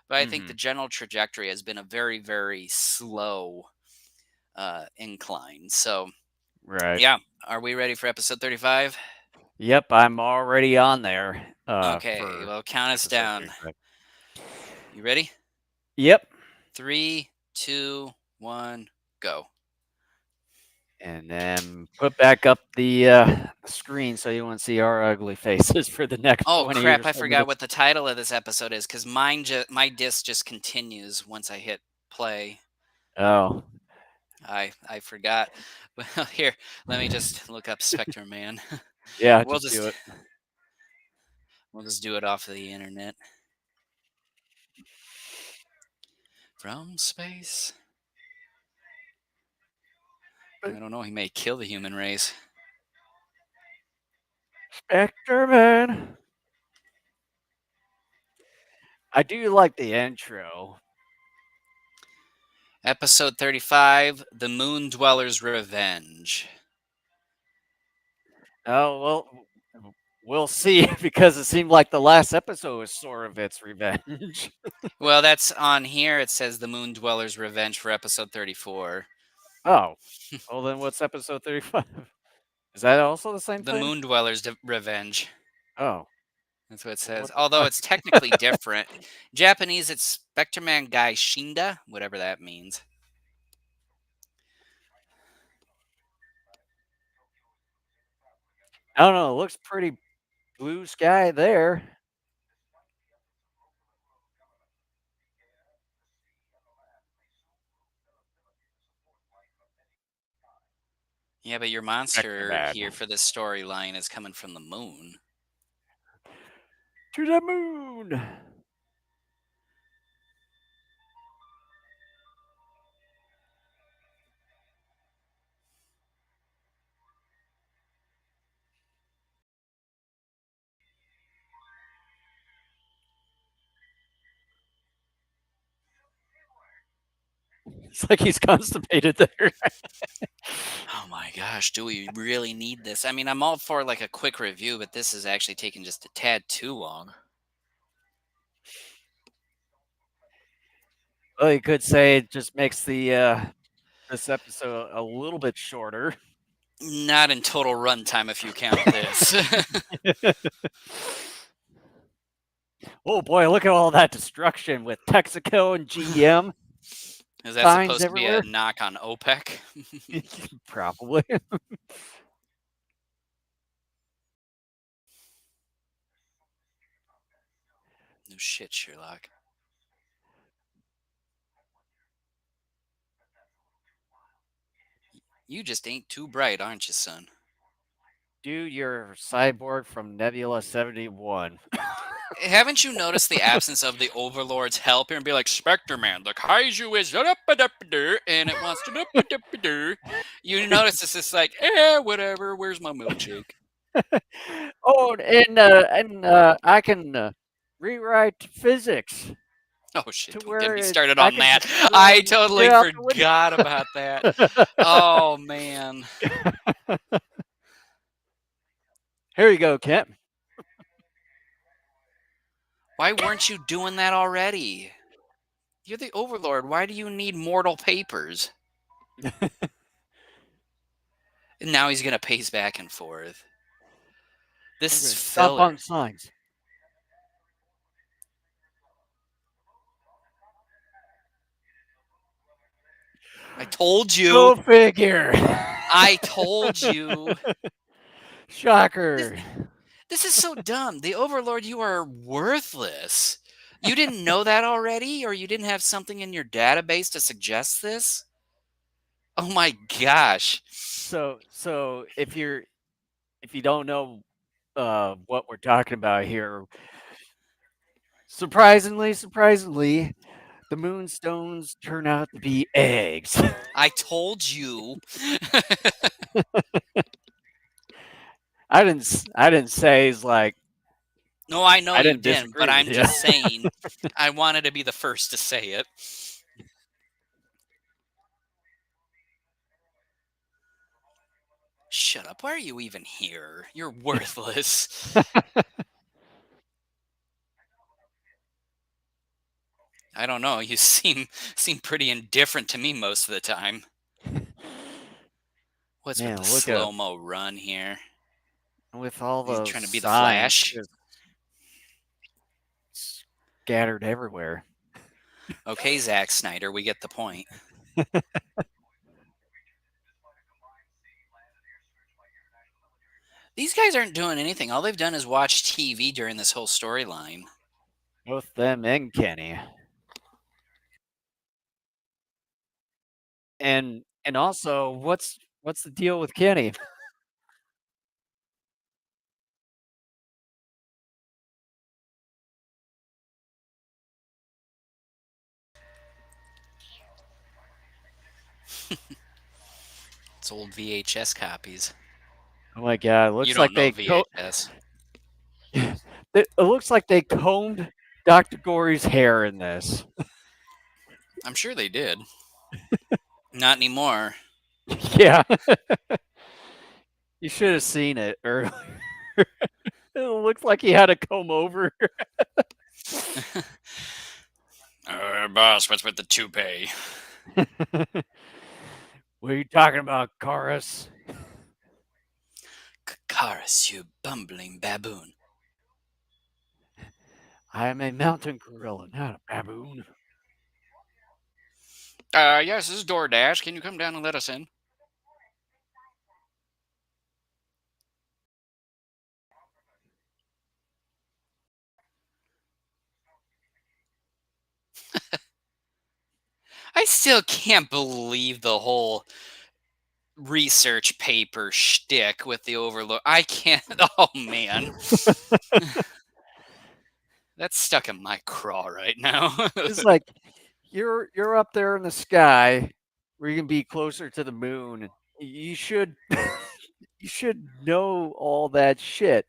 Speaker 1: But I think the
Speaker 2: Hmm.
Speaker 1: general trajectory has been a very, very slow incline. So
Speaker 2: Right.
Speaker 1: yeah, are we ready for episode 35?
Speaker 2: Yep, I'm already on there
Speaker 1: Okay,
Speaker 2: for
Speaker 1: well, count us
Speaker 2: episode
Speaker 1: down.
Speaker 2: 35.
Speaker 1: You ready?
Speaker 2: Yep.
Speaker 1: 3, 2, 1, go.
Speaker 2: And then put back up the screen so you won't see our ugly faces for the next
Speaker 1: Oh
Speaker 2: 20 or
Speaker 1: crap! I
Speaker 2: so
Speaker 1: forgot
Speaker 2: minutes.
Speaker 1: what the title of this episode is because my disc just continues once I hit play.
Speaker 2: Oh,
Speaker 1: I forgot. Well, here, let me just look up Spectreman.
Speaker 2: yeah,
Speaker 1: we'll
Speaker 2: just do
Speaker 1: just
Speaker 2: it.
Speaker 1: we'll just do it off of the internet from space. I don't know. He may kill the human race.
Speaker 2: Spectreman. I do like the intro.
Speaker 1: Episode 35: The Moon Dweller's Revenge.
Speaker 2: Oh, well, we'll see because it seemed like the last episode was sort of its revenge.
Speaker 1: Well, that's on here. It says The Moon Dweller's Revenge for episode 34.
Speaker 2: Oh, well, then what's episode 35? Is that also the same
Speaker 1: The
Speaker 2: thing?
Speaker 1: Moon Dweller's Revenge.
Speaker 2: Oh,
Speaker 1: That's what it
Speaker 2: well,
Speaker 1: says.
Speaker 2: what the
Speaker 1: Although
Speaker 2: fuck?
Speaker 1: it's technically different. Japanese, it's Spectreman Guy Shinda, whatever that means.
Speaker 2: I don't know. It looks pretty blue sky there.
Speaker 1: Yeah, but your monster here
Speaker 2: Spectreman.
Speaker 1: for this storyline is coming from the moon.
Speaker 2: To the moon. It's like he's constipated there.
Speaker 1: Oh my gosh, do we really need this? I mean, I'm all for like a quick review, but this is actually taking just a tad too long.
Speaker 2: Well, you could say it just makes the this episode a little bit shorter.
Speaker 1: Not in total runtime if you count this.
Speaker 2: Oh boy, look at all that destruction with Texaco and GM
Speaker 1: Is that
Speaker 2: signs
Speaker 1: supposed to be a
Speaker 2: everywhere.
Speaker 1: knock on OPEC?
Speaker 2: Probably.
Speaker 1: No shit, Sherlock. You just ain't too bright, aren't you, son?
Speaker 2: Dude, you're Cyborg from Nebula 71.
Speaker 1: Haven't you noticed the absence of the Overlord's help here and be like, Spectreman, the Kaiju is and it wants to You notice it's just like, whatever, where's my milkshake?
Speaker 2: Oh, and I can rewrite physics
Speaker 1: Oh shit,
Speaker 2: to
Speaker 1: don't get
Speaker 2: where
Speaker 1: me started
Speaker 2: I
Speaker 1: on
Speaker 2: can
Speaker 1: that.
Speaker 2: destroy
Speaker 1: I totally
Speaker 2: shit out the window.
Speaker 1: forgot about that. Oh man.
Speaker 2: Here you go, Kent.
Speaker 1: Why weren't you doing that already? You're the Overlord. Why do you need mortal papers? And now he's gonna pace back and forth. This
Speaker 2: I'm
Speaker 1: is
Speaker 2: going to stomp
Speaker 1: filler.
Speaker 2: on signs.
Speaker 1: I told you.
Speaker 2: Go figure.
Speaker 1: I told you. This,
Speaker 2: Shocker.
Speaker 1: this is so dumb. The Overlord, you are worthless. You didn't know that already, or you didn't have something in your database to suggest this? Oh my gosh.
Speaker 2: So if you don't know what we're talking about here, surprisingly, the moonstones turn out to be eggs.
Speaker 1: I told you.
Speaker 2: I didn't say it's like
Speaker 1: No, I know
Speaker 2: I
Speaker 1: you
Speaker 2: didn't
Speaker 1: didn't, but
Speaker 2: disagree with
Speaker 1: I'm
Speaker 2: you.
Speaker 1: just saying I wanted to be the first to say it. Shut up. Why are you even here? You're worthless. I don't know. You seem pretty indifferent to me most of the time. What's with
Speaker 2: Man,
Speaker 1: the
Speaker 2: look at
Speaker 1: slow-mo run here?
Speaker 2: with all
Speaker 1: You
Speaker 2: those
Speaker 1: trying to be the
Speaker 2: signs
Speaker 1: Flash?
Speaker 2: just scattered everywhere.
Speaker 1: Okay, Zack Snyder, we get the point. These guys aren't doing anything. All they've done is watch TV during this whole storyline.
Speaker 2: Both them and Kenny. And also, what's the deal with Kenny?
Speaker 1: It's old VHS copies.
Speaker 2: Oh my god,
Speaker 1: You don't know VHS.
Speaker 2: it looks like they combed Dr. Gory's hair in this.
Speaker 1: I'm sure they did. Not anymore.
Speaker 2: Yeah. You should have seen it earlier. It looks like he had a comb over.
Speaker 1: Boss, what's with the toupee?
Speaker 2: What are you talking about, Chorus?
Speaker 1: Karis, you bumbling baboon.
Speaker 2: I am a mountain gorilla, not a baboon.
Speaker 1: Yes, this is DoorDash. Can you come down and let us in? I still can't believe the whole research paper shtick with the Overlord. I can't. Oh man, that's stuck in my craw right now.
Speaker 2: It's like you're up there in the sky where you can be closer to the moon. You should you should know all that shit.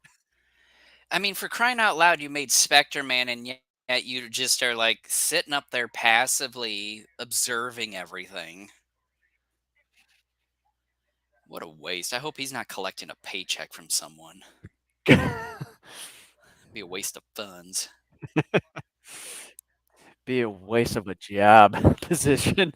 Speaker 1: I mean, for crying out loud, you made Spectreman and Yet you just are like sitting up there passively observing everything. What a waste. I hope he's not collecting a paycheck from someone. Be a waste of funds.
Speaker 2: Be a waste of a job position.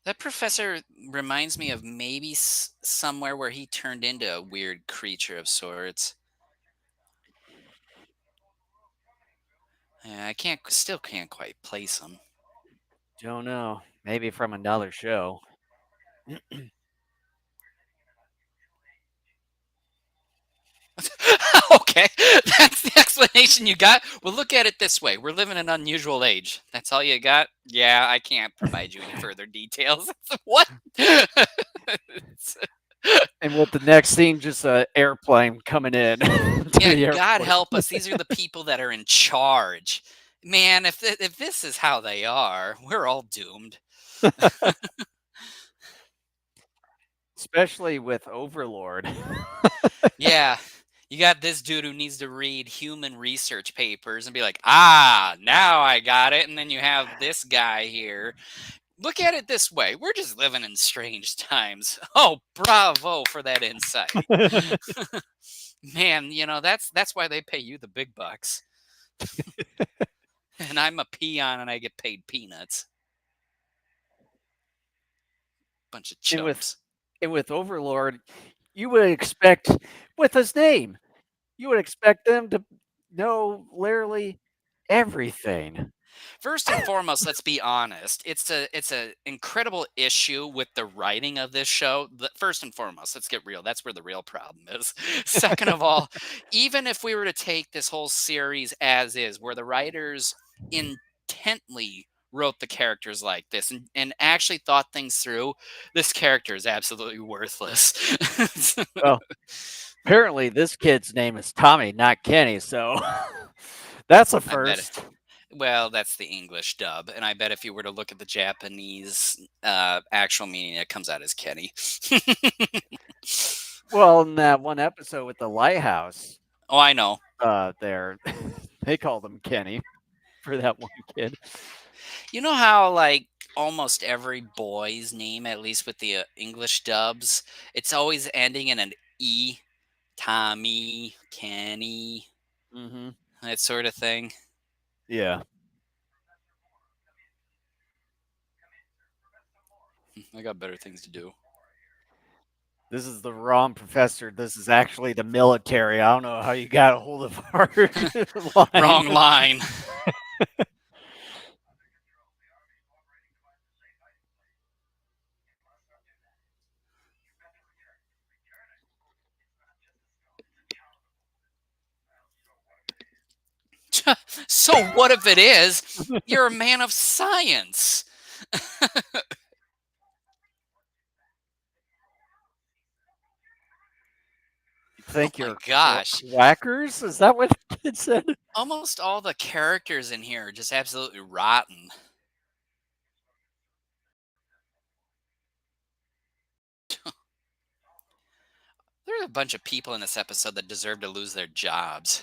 Speaker 1: That professor reminds me of maybe somewhere where he turned into a weird creature of sorts. Yeah, I can't, still can't quite place him.
Speaker 2: Don't know. Maybe from another show.
Speaker 1: Okay, that's the explanation you got. Well, look at it this way: we're living in an unusual age. That's all you got. Yeah, I can't provide you any further details. What?
Speaker 2: And with the next scene, just a airplane coming in to
Speaker 1: Yeah,
Speaker 2: the
Speaker 1: God
Speaker 2: airport.
Speaker 1: help us. These are the people that are in charge. Man, if this is how they are, we're all doomed.
Speaker 2: Especially with Overlord.
Speaker 1: Yeah. You got this dude who needs to read human research papers and be like, ah, now I got it. And then you have this guy here. Look at it this way: we're just living in strange times. Oh, bravo for that insight. Man, that's why they pay you the big bucks. And I'm a peon and I get paid peanuts. Bunch of
Speaker 2: and with
Speaker 1: chumps.
Speaker 2: and with Overlord, you would expect with his name, you would expect them to know literally everything.
Speaker 1: First and foremost, let's be honest. It's a incredible issue with the writing of this show. First and foremost, let's get real. That's where the real problem is. Second of all, even if we were to take this whole series as is, where the writers intently wrote the characters like this and actually thought things through, this character is absolutely worthless.
Speaker 2: Well, apparently this kid's name is Tommy, not Kenny, so that's a
Speaker 1: I bet.
Speaker 2: first.
Speaker 1: Well, that's the English dub, and I bet if you were to look at the Japanese actual meaning, it comes out as Kenny.
Speaker 2: Well, in that one episode with the lighthouse,
Speaker 1: Oh, I know.
Speaker 2: there, they called him Kenny for that one kid.
Speaker 1: You know how like almost every boy's name, at least with the English dubs, it's always ending in an E. Tommy, Kenny,
Speaker 2: Hmm.
Speaker 1: that sort of thing.
Speaker 2: Yeah.
Speaker 1: I got better things to do.
Speaker 2: This is the wrong professor. This is actually the military. I don't know how you got a hold of our line.
Speaker 1: Wrong line. So what if it is? You're a man of science.
Speaker 2: You
Speaker 1: Oh
Speaker 2: think
Speaker 1: my
Speaker 2: you're
Speaker 1: gosh.
Speaker 2: quackers? Is that what the kid said?
Speaker 1: Almost all the characters in here are just absolutely rotten. There's a bunch of people in this episode that deserve to lose their jobs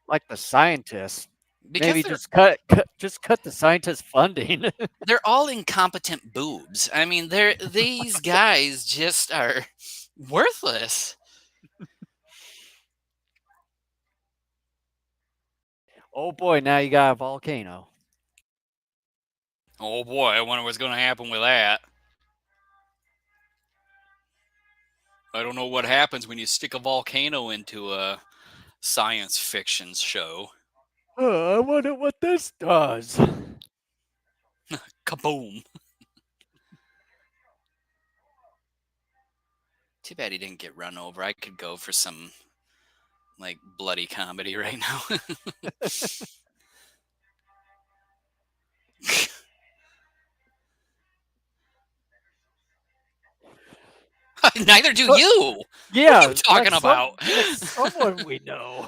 Speaker 2: Like the scientists.
Speaker 1: because
Speaker 2: Maybe
Speaker 1: they're
Speaker 2: just cut the scientist funding.
Speaker 1: they're all incompetent boobs. I mean, these guys just are worthless.
Speaker 2: Oh boy, now you got a volcano.
Speaker 1: Oh boy, I wonder what's going to happen with that. I don't know what happens when you stick a volcano into a science fiction show.
Speaker 2: I wonder what this does.
Speaker 1: Kaboom. Too bad he didn't get run over. I could go for some like bloody comedy right now. Neither do
Speaker 2: But
Speaker 1: you. What are you
Speaker 2: yeah,
Speaker 1: talking about?
Speaker 2: like someone we know.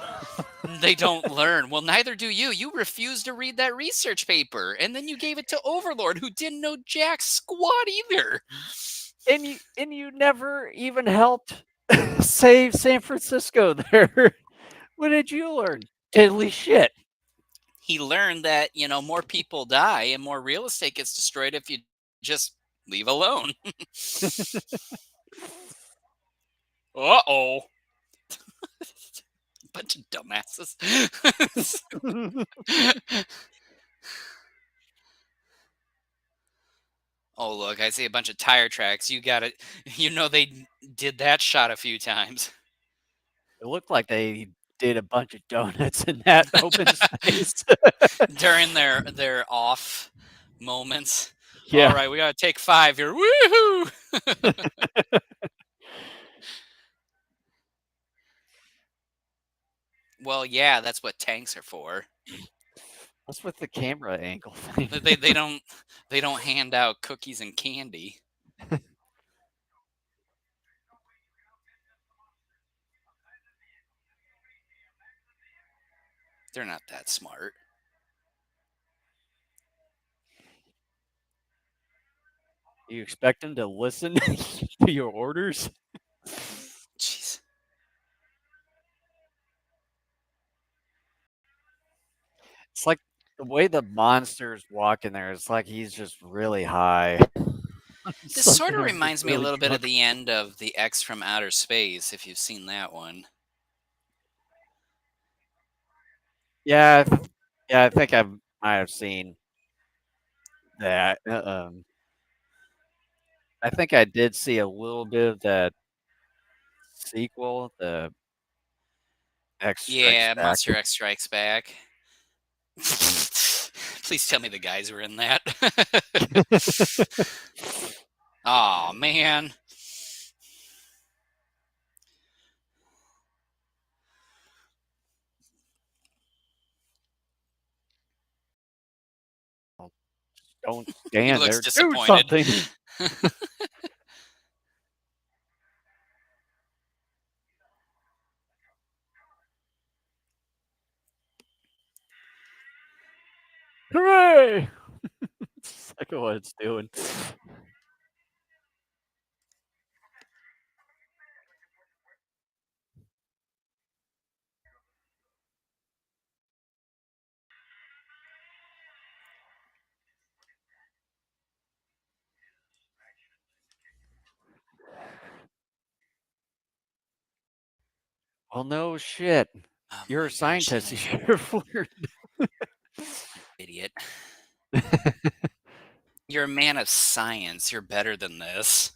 Speaker 1: They don't learn. Well, neither do you. You refused to read that research paper, and then you gave it to Overlord, who didn't know jack squat either.
Speaker 2: And you never even helped save San Francisco there. What did you learn? Diddly shit.
Speaker 1: He learned that, more people die and more real estate gets destroyed if you just leave alone. Uh-oh. Bunch of dumbasses. Oh, look, I see a bunch of tire tracks. You got it. They did that shot a few times
Speaker 2: It looked like they did a bunch of donuts in that open space.
Speaker 1: during their off moments. All
Speaker 2: Yeah.
Speaker 1: right, we got to take 5 here. Woohoo! Well, yeah, that's what tanks are for.
Speaker 2: What's with the camera angle thing?
Speaker 1: They don't hand out cookies and candy. They're not that smart.
Speaker 2: You expect them to listen to your orders?
Speaker 1: Jeez.
Speaker 2: It's like the way the monsters walk in there, it's like he's just really high.
Speaker 1: This sort
Speaker 2: Something
Speaker 1: of
Speaker 2: or just
Speaker 1: reminds me a
Speaker 2: really
Speaker 1: little bit of
Speaker 2: drunk.
Speaker 1: the end of The X from Outer Space, if you've seen that one.
Speaker 2: Yeah, yeah, I think might have seen that. I think I did see a little bit of that sequel, the X Strikes
Speaker 1: Yeah,
Speaker 2: Back.
Speaker 1: Monster X Strikes Back. Please tell me the guys were in that. Oh man.
Speaker 2: Don't
Speaker 1: He
Speaker 2: stand
Speaker 1: looks
Speaker 2: there. Do
Speaker 1: disappointed.
Speaker 2: something. Hooray! It's like what it's doing. Well, no shit.
Speaker 1: Oh
Speaker 2: You're a
Speaker 1: my gosh,
Speaker 2: scientist. You should have learned.
Speaker 1: idiot. You're a man of science. You're better than this.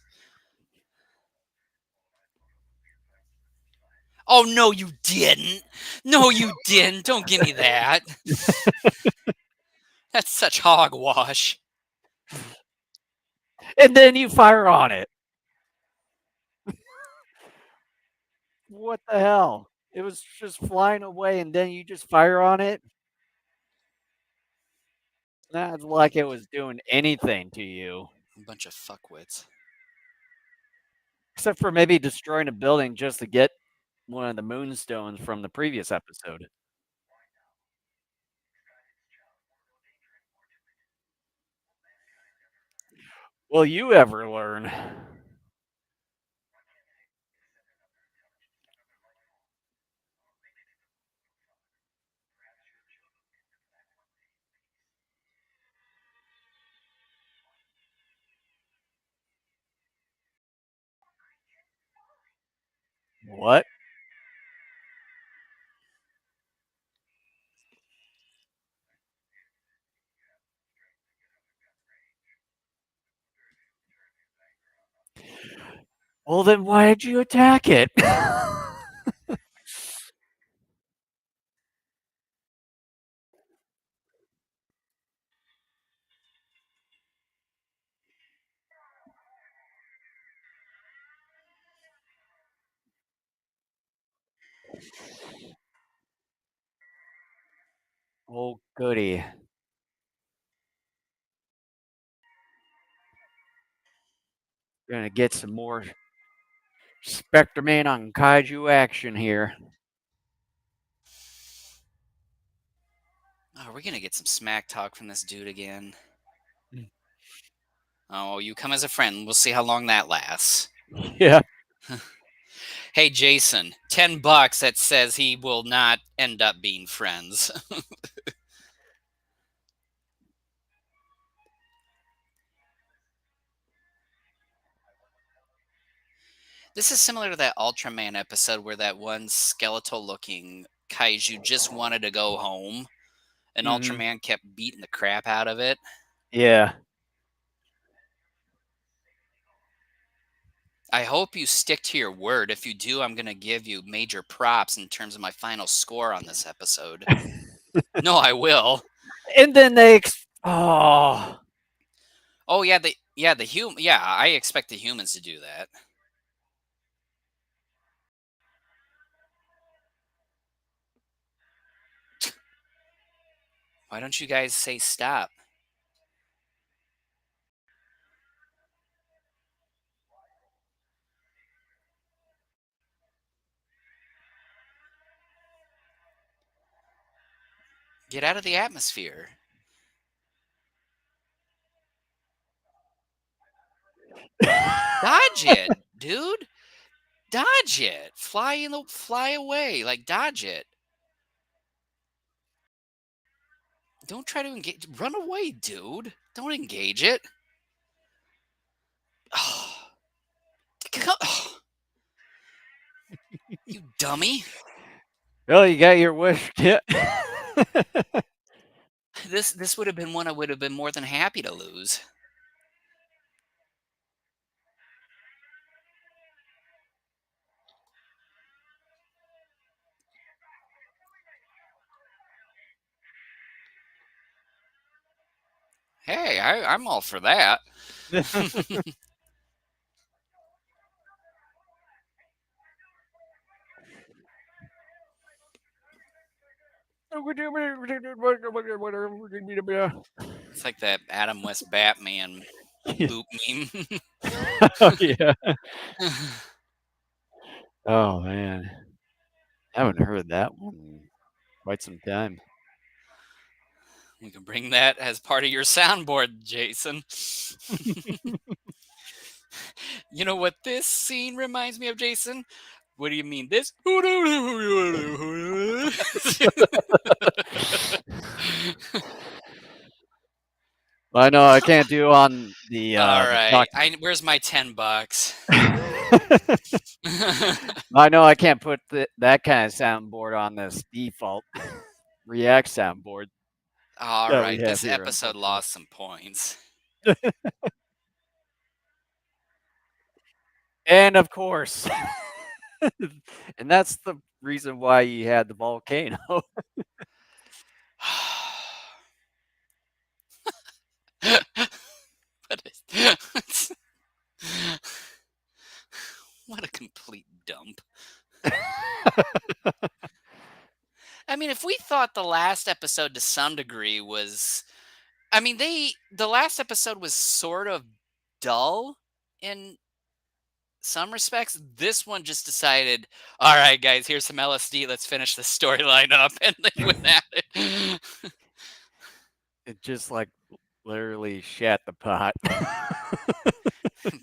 Speaker 1: Oh no, you didn't. No, you didn't. Don't give me that. That's such hogwash.
Speaker 2: And then you fire on it. What the hell? It was just flying away, and then you just fire on it? Not like it was doing anything to you,
Speaker 1: A bunch of fuckwits.
Speaker 2: except for maybe destroying a building just to get one of the moonstones from the previous episode. Will you ever learn? What? Well, then why did you attack it? Oh, goody. Gonna get some more Spectreman on Kaiju action here.
Speaker 1: Oh, we're gonna get some smack talk from this dude again. Oh, you come as a friend. We'll see how long that lasts.
Speaker 2: Yeah.
Speaker 1: Hey, Jason, $10 that says he will not end up being friends. This is similar to that Ultraman episode where that one skeletal looking kaiju just wanted to go home, and
Speaker 2: Mm-hmm.
Speaker 1: Ultraman kept beating the crap out of it.
Speaker 2: Yeah.
Speaker 1: I hope you stick to your word. If you do, I'm going to give you major props in terms of my final score on this episode. No, I will.
Speaker 2: And then oh.
Speaker 1: Oh yeah, I expect the humans to do that. Why don't you guys say stop? Get out of the atmosphere. Dodge it, dude. Dodge it. Fly away. Like dodge it. Don't try to engage. Run away, dude. Don't engage it. Oh, you dummy.
Speaker 2: Well, you got your wish. Yeah.
Speaker 1: This would have been one I would have been more than happy to lose. Hey, I'm all for that. It's like that Adam West Batman loop meme.
Speaker 2: Yeah. Oh man, I haven't heard that one in quite some time.
Speaker 1: We can bring that as part of your soundboard, Jason. You know what this scene reminds me of, Jason? What do you mean this?
Speaker 2: I know I can't do on the
Speaker 1: All
Speaker 2: the
Speaker 1: right.
Speaker 2: talk.
Speaker 1: Where's my $10?
Speaker 2: I know I can't put that kind of soundboard on this default React soundboard
Speaker 1: All
Speaker 2: that we
Speaker 1: right.
Speaker 2: have
Speaker 1: This
Speaker 2: here,
Speaker 1: episode
Speaker 2: unfortunately.
Speaker 1: lost some points.
Speaker 2: And of course, and that's the reason why you had the volcano.
Speaker 1: But what a complete dump. I mean, if we thought the last episode to some degree was, I mean, the last episode was sort of dull in some respects. This one just decided, all right, guys, here's some LSD. Let's finish the storyline up, and they went at it.
Speaker 2: It just like literally shat the pot.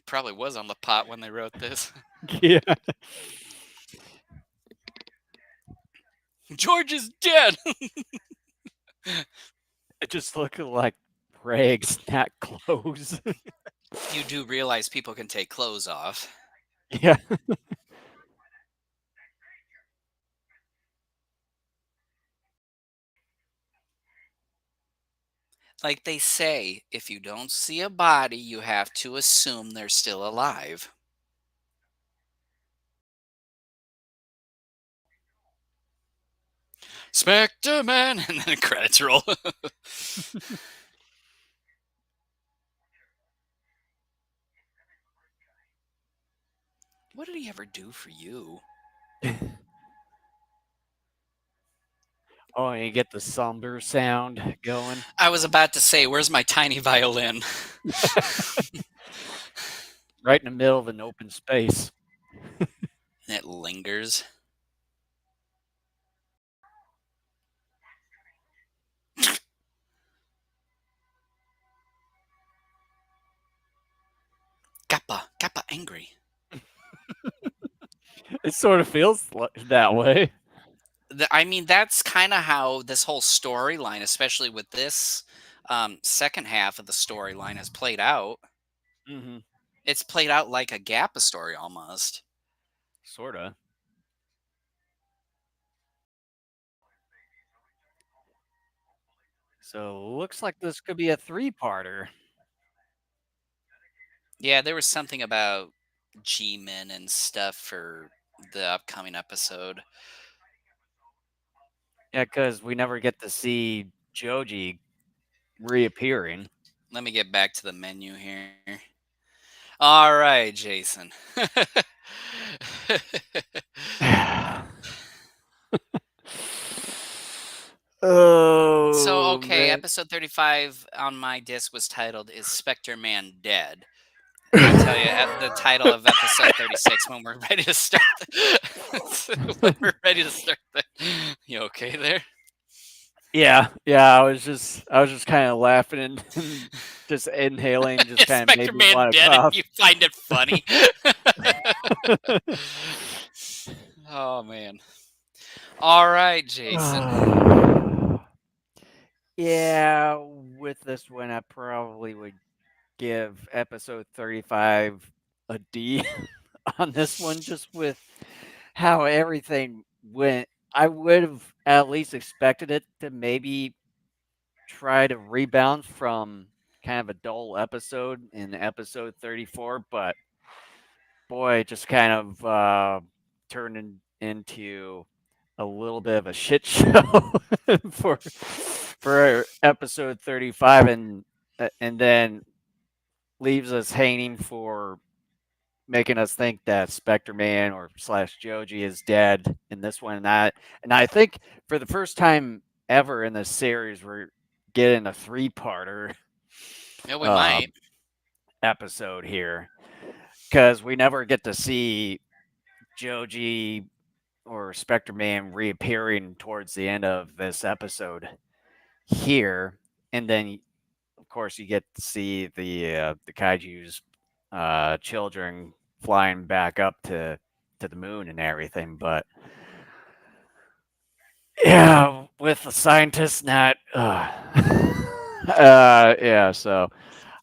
Speaker 1: Probably was on the pot when they wrote this.
Speaker 2: Yeah.
Speaker 1: George is dead.
Speaker 2: It just looked like rags, not clothes.
Speaker 1: You do realize people can take clothes off.
Speaker 2: Yeah.
Speaker 1: Like they say, if you don't see a body, you have to assume they're still alive. Spectreman, and then credits roll. What did he ever do for you?
Speaker 2: Oh, and you get the somber sound going.
Speaker 1: I was about to say, where's my tiny violin?
Speaker 2: Right in the middle of an open space.
Speaker 1: and it lingers. Kappa, Kappa angry.
Speaker 2: It sort of feels that way.
Speaker 1: I mean, that's kind of how this whole storyline, especially with this second half of the storyline, has played out.
Speaker 2: Hmm.
Speaker 1: It's played out like a Gappa story almost.
Speaker 2: Sort of. So looks like this could be a three-parter.
Speaker 1: Yeah, there was something about G-Men and stuff for the upcoming episode.
Speaker 2: Yeah, because we never get to see Joji reappearing.
Speaker 1: Let me get back to the menu here. All right, Jason. So,
Speaker 2: Oh
Speaker 1: okay,
Speaker 2: man.
Speaker 1: episode 35 on my disc was titled "Is Spectreman Dead?" I'll tell you the title of episode 36 when we're ready to start. When we're ready to start. You okay there?
Speaker 2: Yeah, yeah. I was just kind of laughing and just inhaling, just
Speaker 1: Is
Speaker 2: kind of made me
Speaker 1: Spectreman
Speaker 2: want to
Speaker 1: dead and
Speaker 2: cough.
Speaker 1: you find it funny? Oh man. All right, Jason.
Speaker 2: Yeah, with this one, I probably would give episode 35 a D on this one, just with how everything went. I would have at least expected it to maybe try to rebound from kind of a dull episode in episode 34, but boy, it just kind of turned into a little bit of a shit show for episode 35, and then leaves us hanging for making us think that Spectre Man or slash Joji is dead in this one. And I think for the first time ever in this series, we're getting a three-parter
Speaker 1: Yeah, we
Speaker 2: um,
Speaker 1: might.
Speaker 2: episode here because we never get to see Joji or Spectre Man reappearing towards the end of this episode here, and then of course you get to see the Kaiju's children flying back up to the moon and everything. But yeah, with the scientists not, yeah. So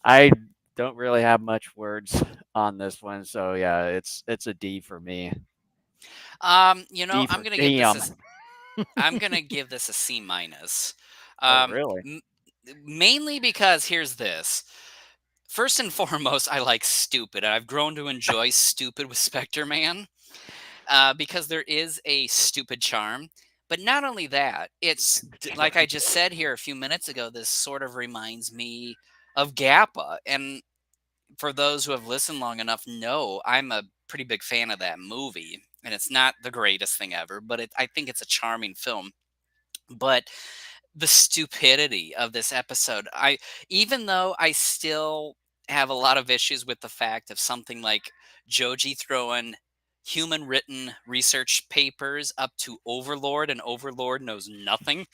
Speaker 2: I don't really have much words on this one. So yeah, it's a D for me. D
Speaker 1: I'm
Speaker 2: for
Speaker 1: gonna give this
Speaker 2: damn.
Speaker 1: a I'm gonna give this a C minus.
Speaker 2: Oh
Speaker 1: Um,
Speaker 2: really?
Speaker 1: m- Mainly because here's this. First and foremost, I like stupid. I've grown to enjoy stupid with Spectre Man because there is a stupid charm. But not only that, like I just said here a few minutes ago, this sort of reminds me of Gappa. And for those who have listened long enough, know I'm a pretty big fan of that movie. And it's not the greatest thing ever, but I think it's a charming film. But the stupidity of this episode. Even though I still have a lot of issues with the fact of something like Joji throwing human written research papers up to Overlord and Overlord knows nothing.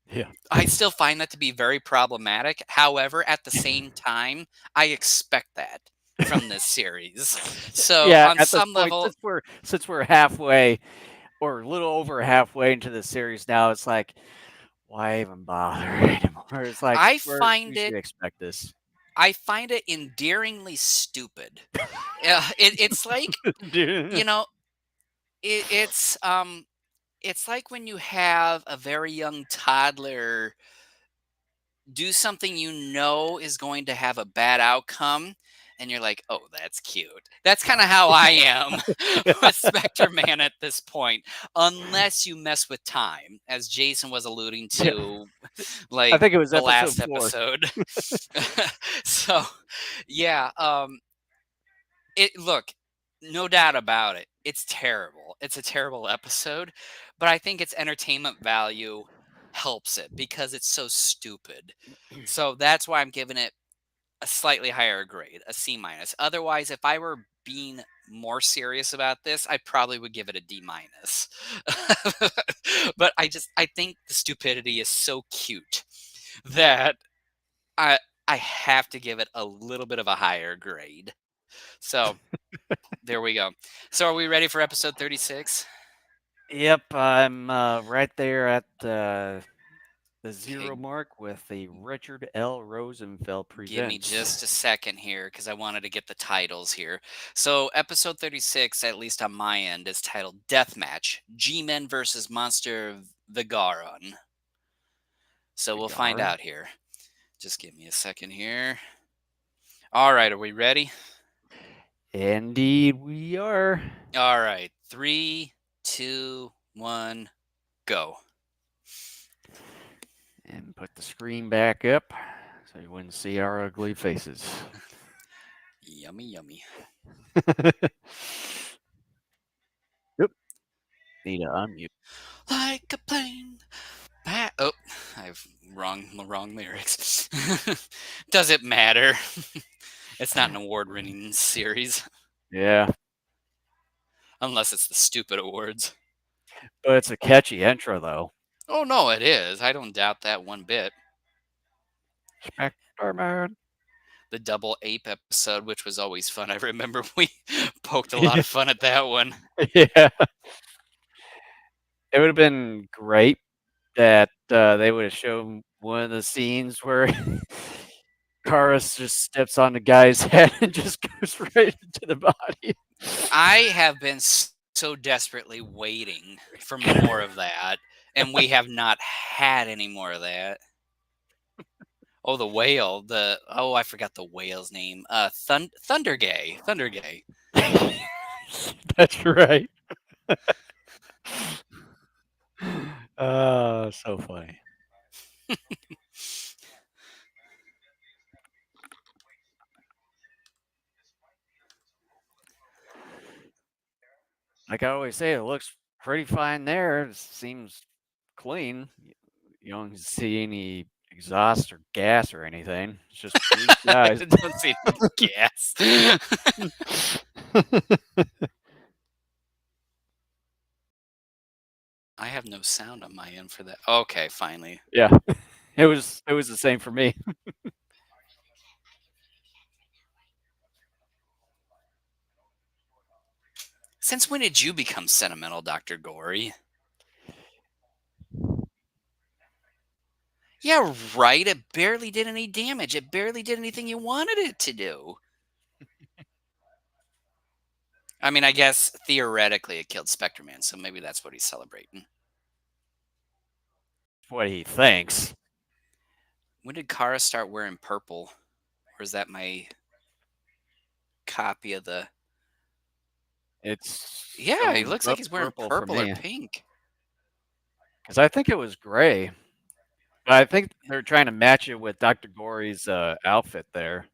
Speaker 2: Yeah.
Speaker 1: I still find that to be very problematic. However, at the same time, I expect that from this series. So
Speaker 2: Yeah,
Speaker 1: on
Speaker 2: at this
Speaker 1: some
Speaker 2: point,
Speaker 1: level,
Speaker 2: since we're halfway or a little over halfway into the series now, it's like, why even bother anymore? It's like
Speaker 1: I
Speaker 2: we
Speaker 1: find
Speaker 2: should
Speaker 1: it
Speaker 2: expect this.
Speaker 1: I find it endearingly stupid. It's like
Speaker 2: Dude.
Speaker 1: you know, it, it's um, it's like when you have a very young toddler do something you know is going to have a bad outcome, and you're like, "Oh, that's cute." That's kind of how I am with Spectre Man at this point, unless you mess with time, as Jason was alluding
Speaker 2: Yeah.
Speaker 1: to,
Speaker 2: I
Speaker 1: like
Speaker 2: think it was
Speaker 1: the
Speaker 2: episode
Speaker 1: last
Speaker 2: 4.
Speaker 1: episode. So, yeah, look, no doubt about it. It's terrible. It's a terrible episode, but I think its entertainment value helps it because it's so stupid. So that's why I'm giving it a slightly higher grade, a C minus. Otherwise, if I were being more serious about this, I probably would give it a D minus. But I think the stupidity is so cute that I I have to give it a little bit of a higher grade. So there we go. So are we ready for episode 36?
Speaker 2: Yep, I'm right there at the
Speaker 1: Okay,
Speaker 2: 0 mark with the Richard L. Rosenfeld
Speaker 1: give me
Speaker 2: presents.
Speaker 1: just a second here because I wanted to get the titles here. So episode 36, at least on my end, is titled Deathmatch: G-Men versus Monster Vigaron. So we'll find
Speaker 2: Cigar.
Speaker 1: out here. Just give me a second here. All right, are we ready?
Speaker 2: Indeed, we are.
Speaker 1: All right, three, two, one, go.
Speaker 2: And put the screen back up so you wouldn't see our ugly faces.
Speaker 1: Yummy, yummy.
Speaker 2: Yep. Need to unmute.
Speaker 1: Like a plane. Oh, I've wrong lyrics. Does it matter? It's not an award-winning series,
Speaker 2: Yeah,
Speaker 1: unless it's the stupid awards.
Speaker 2: but it's a catchy intro, though.
Speaker 1: Oh no, it is. I don't doubt that one bit.
Speaker 2: Spectreman.
Speaker 1: The double ape episode, which was always fun. I remember we poked a lot
Speaker 2: Yeah.
Speaker 1: of fun at that one.
Speaker 2: Yeah. It would have been great that they would have shown one of the scenes where Karis just steps on the guy's head and just goes right into the body.
Speaker 1: I have been so desperately waiting for more of that, and we have not had any more of that. Oh, the whale. I forgot the whale's name. Thundergay. Thundergay.
Speaker 2: That's right. So funny. Like I always say, it looks pretty fine there. It seems clean. You don't see any exhaust or gas or anything. It's just blue
Speaker 1: I
Speaker 2: skies.
Speaker 1: don't see any gas. I have no sound on my end for that. Okay, finally.
Speaker 2: Yeah, it was the same for me.
Speaker 1: Since when did you become sentimental, Dr. Gory? Yeah, right. It barely did any damage. It barely did anything you wanted it to do. I mean, I guess theoretically it killed Spectreman, so maybe that's what he's celebrating.
Speaker 2: What he thinks.
Speaker 1: When did Kara start wearing purple? Or is that my copy of the.
Speaker 2: It's
Speaker 1: Yeah, he
Speaker 2: showing
Speaker 1: looks like he's wearing
Speaker 2: purple for
Speaker 1: purple or
Speaker 2: me
Speaker 1: pink.
Speaker 2: because I think it was gray. But I think they're trying to match it with Dr. Gory's outfit there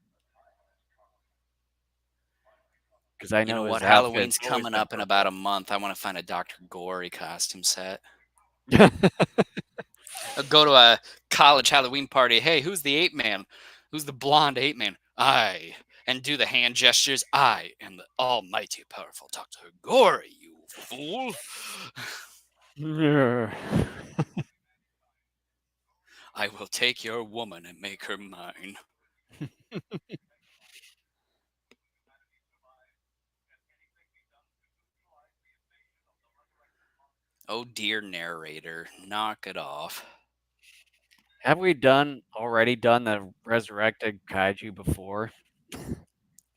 Speaker 2: because I
Speaker 1: You know
Speaker 2: know his
Speaker 1: what?
Speaker 2: outfit's
Speaker 1: Halloween's
Speaker 2: always
Speaker 1: coming
Speaker 2: been
Speaker 1: up in about
Speaker 2: purple.
Speaker 1: a month. I want to find a Dr. Gory costume set. I'll go to a college Halloween party. Hey, who's the ape man? Who's the blonde ape man? I. And do the hand gestures. I am the almighty powerful Dr. Gory, you fool.
Speaker 2: Yeah.
Speaker 1: I will take your woman and make her mine. Oh dear narrator, knock it off.
Speaker 2: Have we already done the resurrected kaiju before?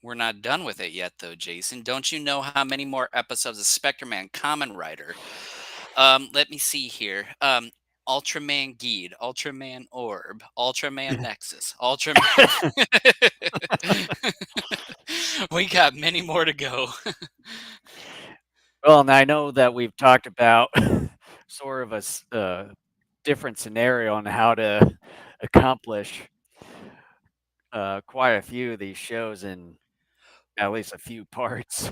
Speaker 1: We're not done with it yet, though, Jason. Don't you know how many more episodes of Spectreman Common Rider? Let me see here. Ultraman Geed, Ultraman Orb, Ultraman Nexus, Ultraman. We got many more to go.
Speaker 2: Well, and I know that we've talked about sort of different scenario on how to accomplish quite a few of these shows in at least a few parts.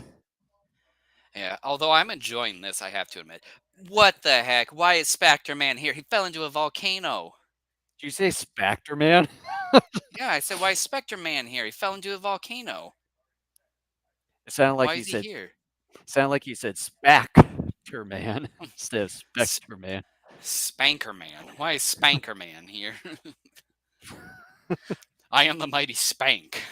Speaker 1: Yeah, although I'm enjoying this, I have to admit. What the heck? Why is Spectreman here? He fell into a volcano.
Speaker 2: Did you say Spectre Man?
Speaker 1: Yeah, I said, why is Spectreman here? He fell into a volcano.
Speaker 2: It sounded like
Speaker 1: Why
Speaker 2: you
Speaker 1: is he
Speaker 2: said
Speaker 1: here?
Speaker 2: Spectreman instead of
Speaker 1: S-
Speaker 2: Spectreman.
Speaker 1: Spankerman. Why is Spankerman here? I am the mighty Spank.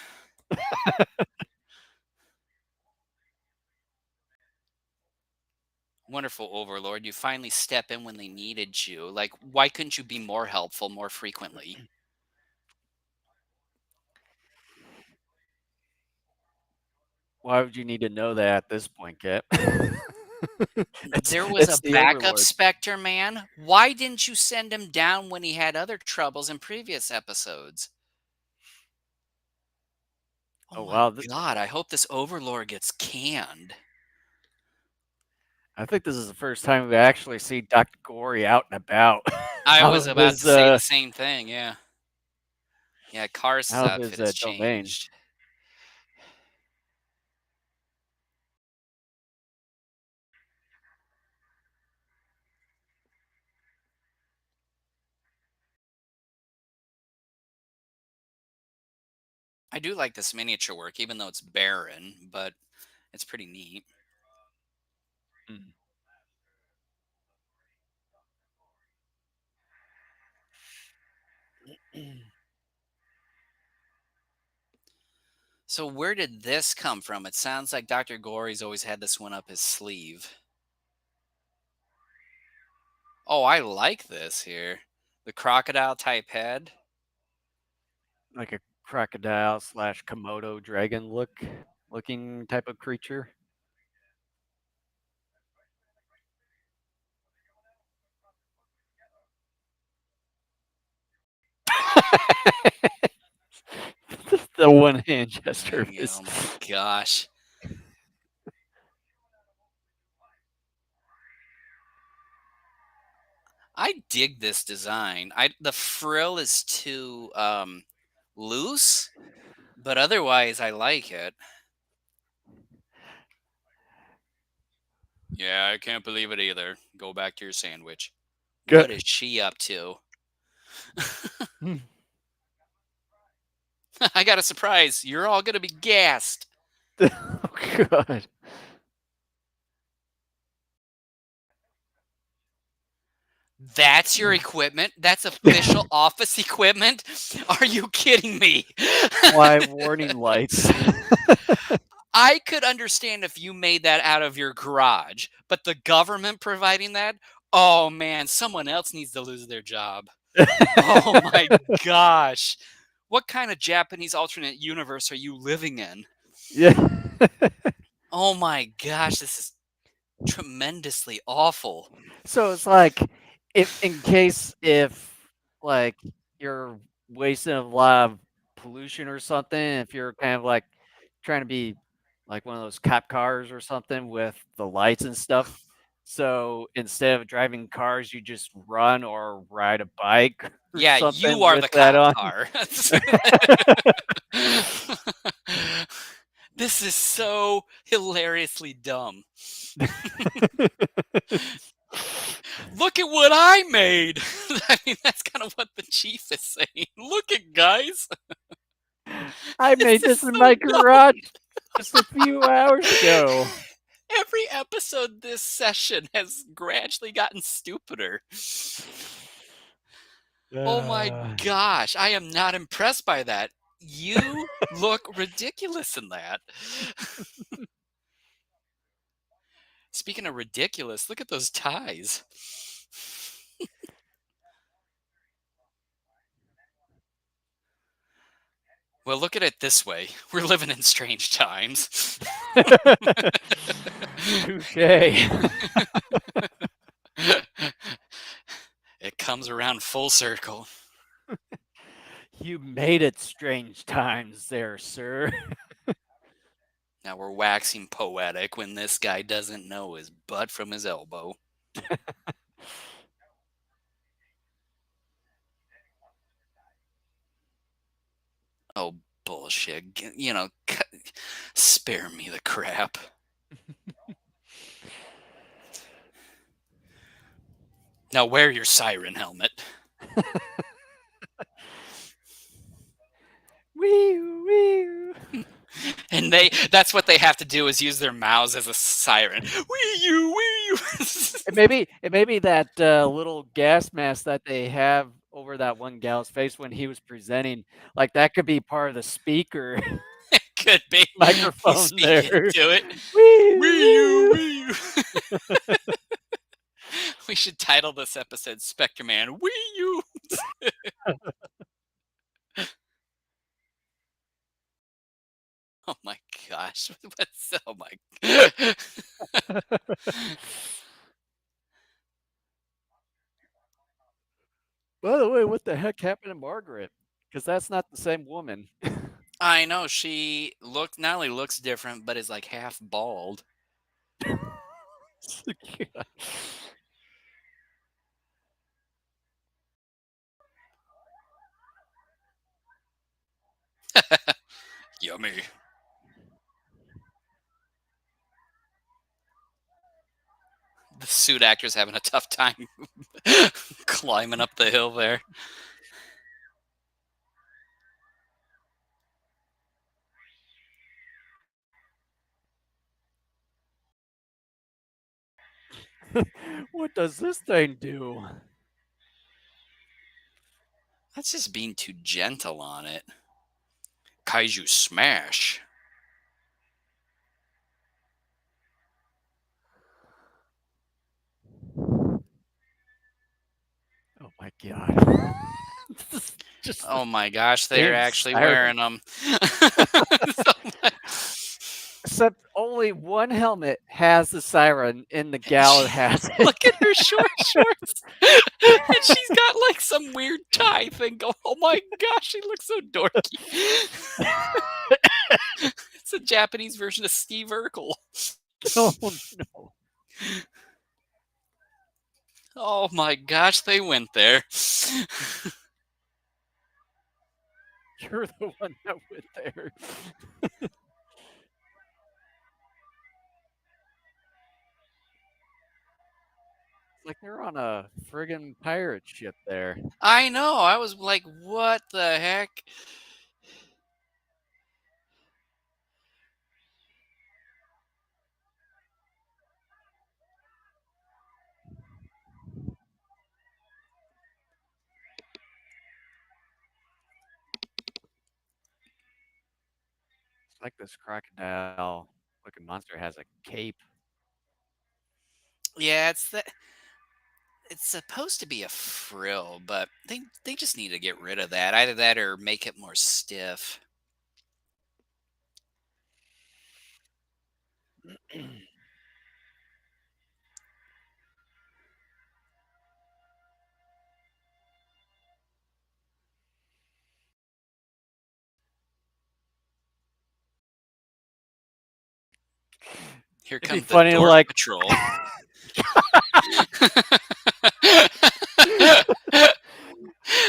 Speaker 1: Wonderful Overlord. You finally step in when they needed you. Like, why couldn't you be more helpful more frequently?
Speaker 2: Why would you need to know that at this point, Cap? it's
Speaker 1: There was a
Speaker 2: it's the
Speaker 1: backup
Speaker 2: Overlord.
Speaker 1: Spectre Man. Why didn't you send him down when he had other troubles in previous episodes? Oh
Speaker 2: Oh
Speaker 1: my
Speaker 2: wow,
Speaker 1: god, I hope this Overlord gets canned.
Speaker 2: I think this is the first time we actually see Dr. Gory out and about.
Speaker 1: I
Speaker 2: out
Speaker 1: was
Speaker 2: of
Speaker 1: about
Speaker 2: his
Speaker 1: to say the same thing, yeah. Yeah, Kars's
Speaker 2: out of his
Speaker 1: outfit has
Speaker 2: domain.
Speaker 1: changed. I do like this miniature work, even though it's barren, but it's pretty neat.
Speaker 2: Mm.
Speaker 1: So where did this come from? It sounds like Dr. Gory's always had this one up his sleeve. Oh, I like this here. The crocodile type head.
Speaker 2: Like a crocodile slash Komodo dragon looking type of creature. the one hand gesture of his.
Speaker 1: Oh my gosh. I dig this design. The frill is too loose, but otherwise I like it. Yeah, I can't believe it either. Go back to your sandwich. What is she up to? I got a surprise. You're all going to be gassed.
Speaker 2: Oh god.
Speaker 1: That's your equipment? That's official office equipment? Are you kidding me?
Speaker 2: Why warning lights?
Speaker 1: I could understand if you made that out of your garage, but the government providing that? Oh man, someone else needs to lose their job. Oh my gosh. What kind of Japanese alternate universe are you living in?
Speaker 2: yeah.
Speaker 1: Oh my gosh, this is tremendously awful.
Speaker 2: So it's like if in case if like you're wasting a lot of pollution or something, if you're kind of like trying to be like one of those cop cars or something with the lights and stuff. So instead of driving cars, you just run or ride a bike or
Speaker 1: Yeah, you
Speaker 2: something
Speaker 1: are
Speaker 2: with
Speaker 1: the
Speaker 2: that
Speaker 1: cop
Speaker 2: on.
Speaker 1: car. This is so hilariously dumb. Look at what I made. I mean, that's kind of what the chief is saying. Look at guys.
Speaker 2: I
Speaker 1: This
Speaker 2: made
Speaker 1: is
Speaker 2: this in
Speaker 1: so
Speaker 2: my
Speaker 1: dumb.
Speaker 2: garage just a few hours ago.
Speaker 1: Every episode this session has gradually gotten stupider. Oh my
Speaker 2: Uh,
Speaker 1: gosh, I am not impressed by that. You look ridiculous in that. Speaking of ridiculous, look at those ties. Well, look at it this way. We're living in strange times.
Speaker 2: Touche.
Speaker 1: It comes around full circle.
Speaker 2: You made it strange times there, sir.
Speaker 1: Now we're waxing poetic when this guy doesn't know his butt from his elbow. Oh, bullshit. Spare me the crap. Now wear your siren helmet.
Speaker 2: Wee wee.
Speaker 1: And that's what they have to do is use their mouths as a siren. Wee you, wee you.
Speaker 2: It may be that, little gas mask that they have over that one gal's face when he was presenting, like, that could be part of the speaker
Speaker 1: Could be. He's
Speaker 2: microphone
Speaker 1: speaking
Speaker 2: there.
Speaker 1: to it.
Speaker 2: "Wee,
Speaker 1: Wee you,
Speaker 2: wee."
Speaker 1: wee you. We should title this episode Spectreman. Wee you. Oh my gosh. What's oh my
Speaker 2: By the way, what the heck happened to Margaret? Because that's not the same woman.
Speaker 1: I know she not only looks different, but is like half bald. Yummy. The suit actor's having a tough time climbing up the hill there.
Speaker 2: What does this thing do?
Speaker 1: That's just being too gentle on it. Kaiju smash.
Speaker 2: Oh my god. Just the
Speaker 1: Oh my gosh, they're
Speaker 2: same
Speaker 1: actually
Speaker 2: siren.
Speaker 1: wearing them.
Speaker 2: Except only one helmet has the siren and the gal has it.
Speaker 1: Look at her short shorts. And she's got like some weird tie thing going. Oh my gosh, she looks so dorky. It's a Japanese version of Steve Urkel.
Speaker 2: Oh no.
Speaker 1: Oh my gosh, they went there.
Speaker 2: You're the one that went there. It's like they're on a friggin' pirate ship there.
Speaker 1: I know. I was like, what the heck?
Speaker 2: It's like this crocodile looking monster has a cape.
Speaker 1: Yeah, it's supposed to be a frill, but they just need to get rid of that. Either that or make it more stiff. Here
Speaker 2: It'd be
Speaker 1: comes the
Speaker 2: funny to
Speaker 1: Dork
Speaker 2: like
Speaker 1: Patrol.
Speaker 2: I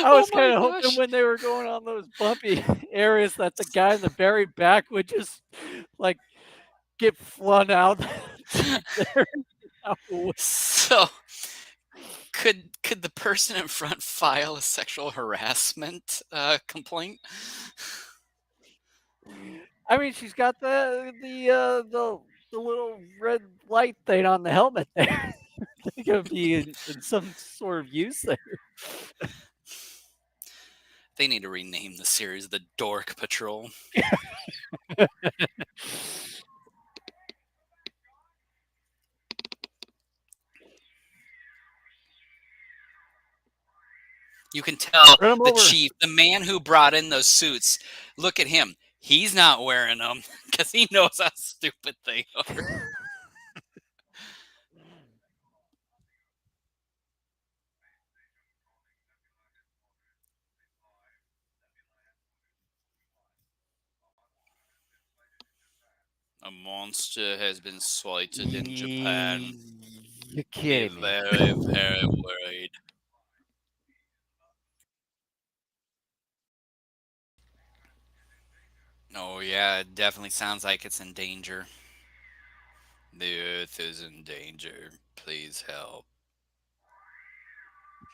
Speaker 1: Oh
Speaker 2: was
Speaker 1: my
Speaker 2: kinda hoping
Speaker 1: gosh.
Speaker 2: when they were going on those bumpy areas that the guy in the very back would just, like, get flung out there out the way.
Speaker 1: So could the person in front file a sexual harassment complaint?
Speaker 2: I mean, she's got the little red light thing on the helmet there. I think it would be in some sort of use there.
Speaker 1: They need to rename the series the Dork Patrol. You can tell
Speaker 2: Run 'em
Speaker 1: the
Speaker 2: over.
Speaker 1: chief, the man who brought in those suits, look at him. He's not wearing them because he knows how stupid they are. A monster has been sighted in Japan.
Speaker 2: You're
Speaker 1: Be
Speaker 2: kidding me.
Speaker 1: very, very worried. Oh, yeah, it definitely sounds like it's in danger. The Earth is in danger. Please help.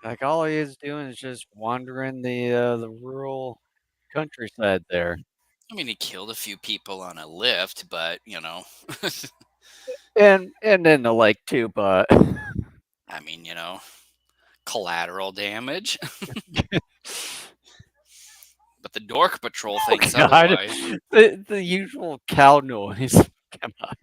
Speaker 2: Like, all he is doing is just wandering the rural countryside there.
Speaker 1: I mean, he killed a few people on a lift, but
Speaker 2: and in the lake too, but
Speaker 1: I mean, collateral damage. But the Dork Patrol
Speaker 2: oh
Speaker 1: thinks
Speaker 2: god,
Speaker 1: otherwise.
Speaker 2: the usual cow noise. Come on.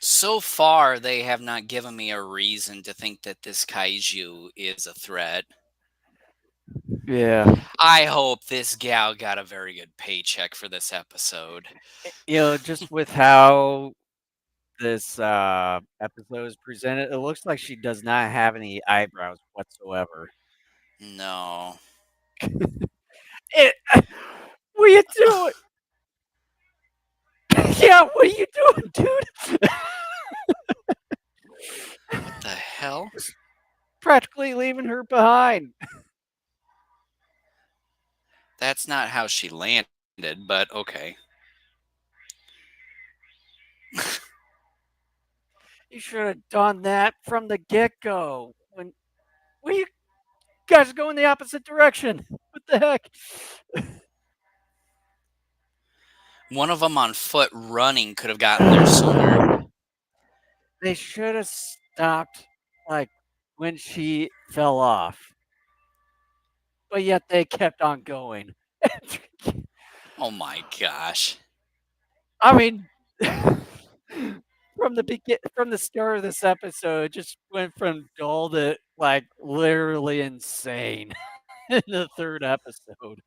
Speaker 1: So far, they have not given me a reason to think that this kaiju is a threat.
Speaker 2: Yeah.
Speaker 1: I hope this gal got a very good paycheck for this episode.
Speaker 2: Just with how this episode is presented, it looks like she does not have any eyebrows whatsoever.
Speaker 1: No.
Speaker 2: It, what are you doing? Yeah, what are you doing, dude?
Speaker 1: What the hell?
Speaker 2: Practically leaving her behind.
Speaker 1: That's not how she landed, but okay.
Speaker 2: You should have done that from the get go. When you guys are going the opposite direction. What the heck?
Speaker 1: One of them on foot running could have gotten there sooner.
Speaker 2: They should have stopped like when she fell off. But yet they kept on going.
Speaker 1: Oh my gosh.
Speaker 2: I mean, from the start of this episode, it just went from dull to like literally insane in the third episode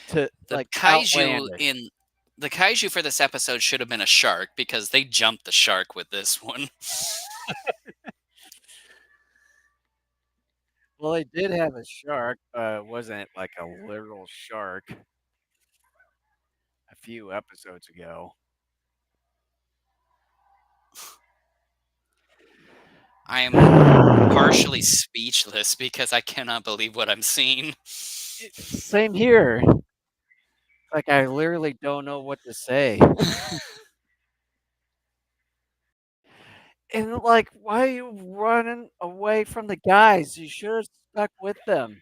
Speaker 2: to
Speaker 1: The
Speaker 2: like
Speaker 1: kaiju
Speaker 2: outlandish.
Speaker 1: in the kaiju for this episode should have been a shark because they jumped the shark with this one.
Speaker 2: Well, they did have a shark, but it wasn't like a literal shark a few episodes ago.
Speaker 1: I am partially speechless because I cannot believe what I'm seeing.
Speaker 2: Same here. Like I literally don't know what to say. And like, why are you running away from the guys? You should have stuck with them.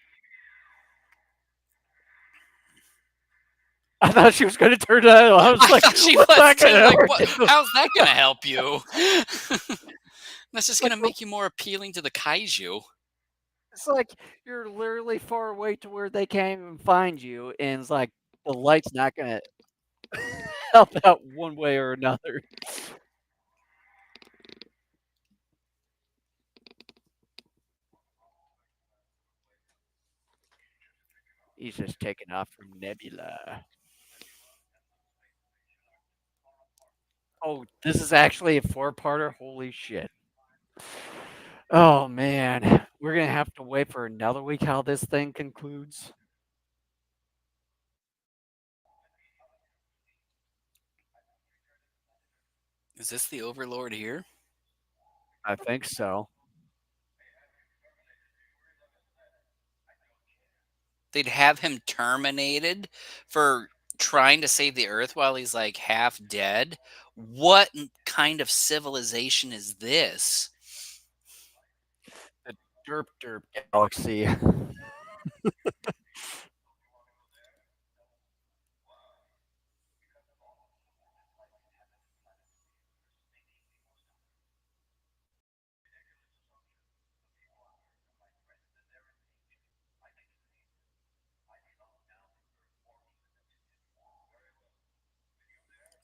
Speaker 2: I thought she was going to turn it on. I was
Speaker 1: I
Speaker 2: like,
Speaker 1: thought she
Speaker 2: what's
Speaker 1: was
Speaker 2: that going
Speaker 1: too.
Speaker 2: to
Speaker 1: Like,
Speaker 2: ever
Speaker 1: what?
Speaker 2: do?
Speaker 1: How's that going to help you? That's just going
Speaker 2: Like,
Speaker 1: to make you more appealing to the kaiju.
Speaker 2: it's like you're literally far away to where they can't even find you, and it's like the light's not going to help out one way or another. He's just taking off from Nebula. Oh, this is actually a four-parter. Holy shit. Oh man, we're gonna have to wait for another week how this thing concludes.
Speaker 1: Is this the Overlord here?
Speaker 2: I think so.
Speaker 1: They'd have him terminated for trying to save the Earth while he's like half dead. What kind of civilization is this?
Speaker 2: The Derp Derp Galaxy.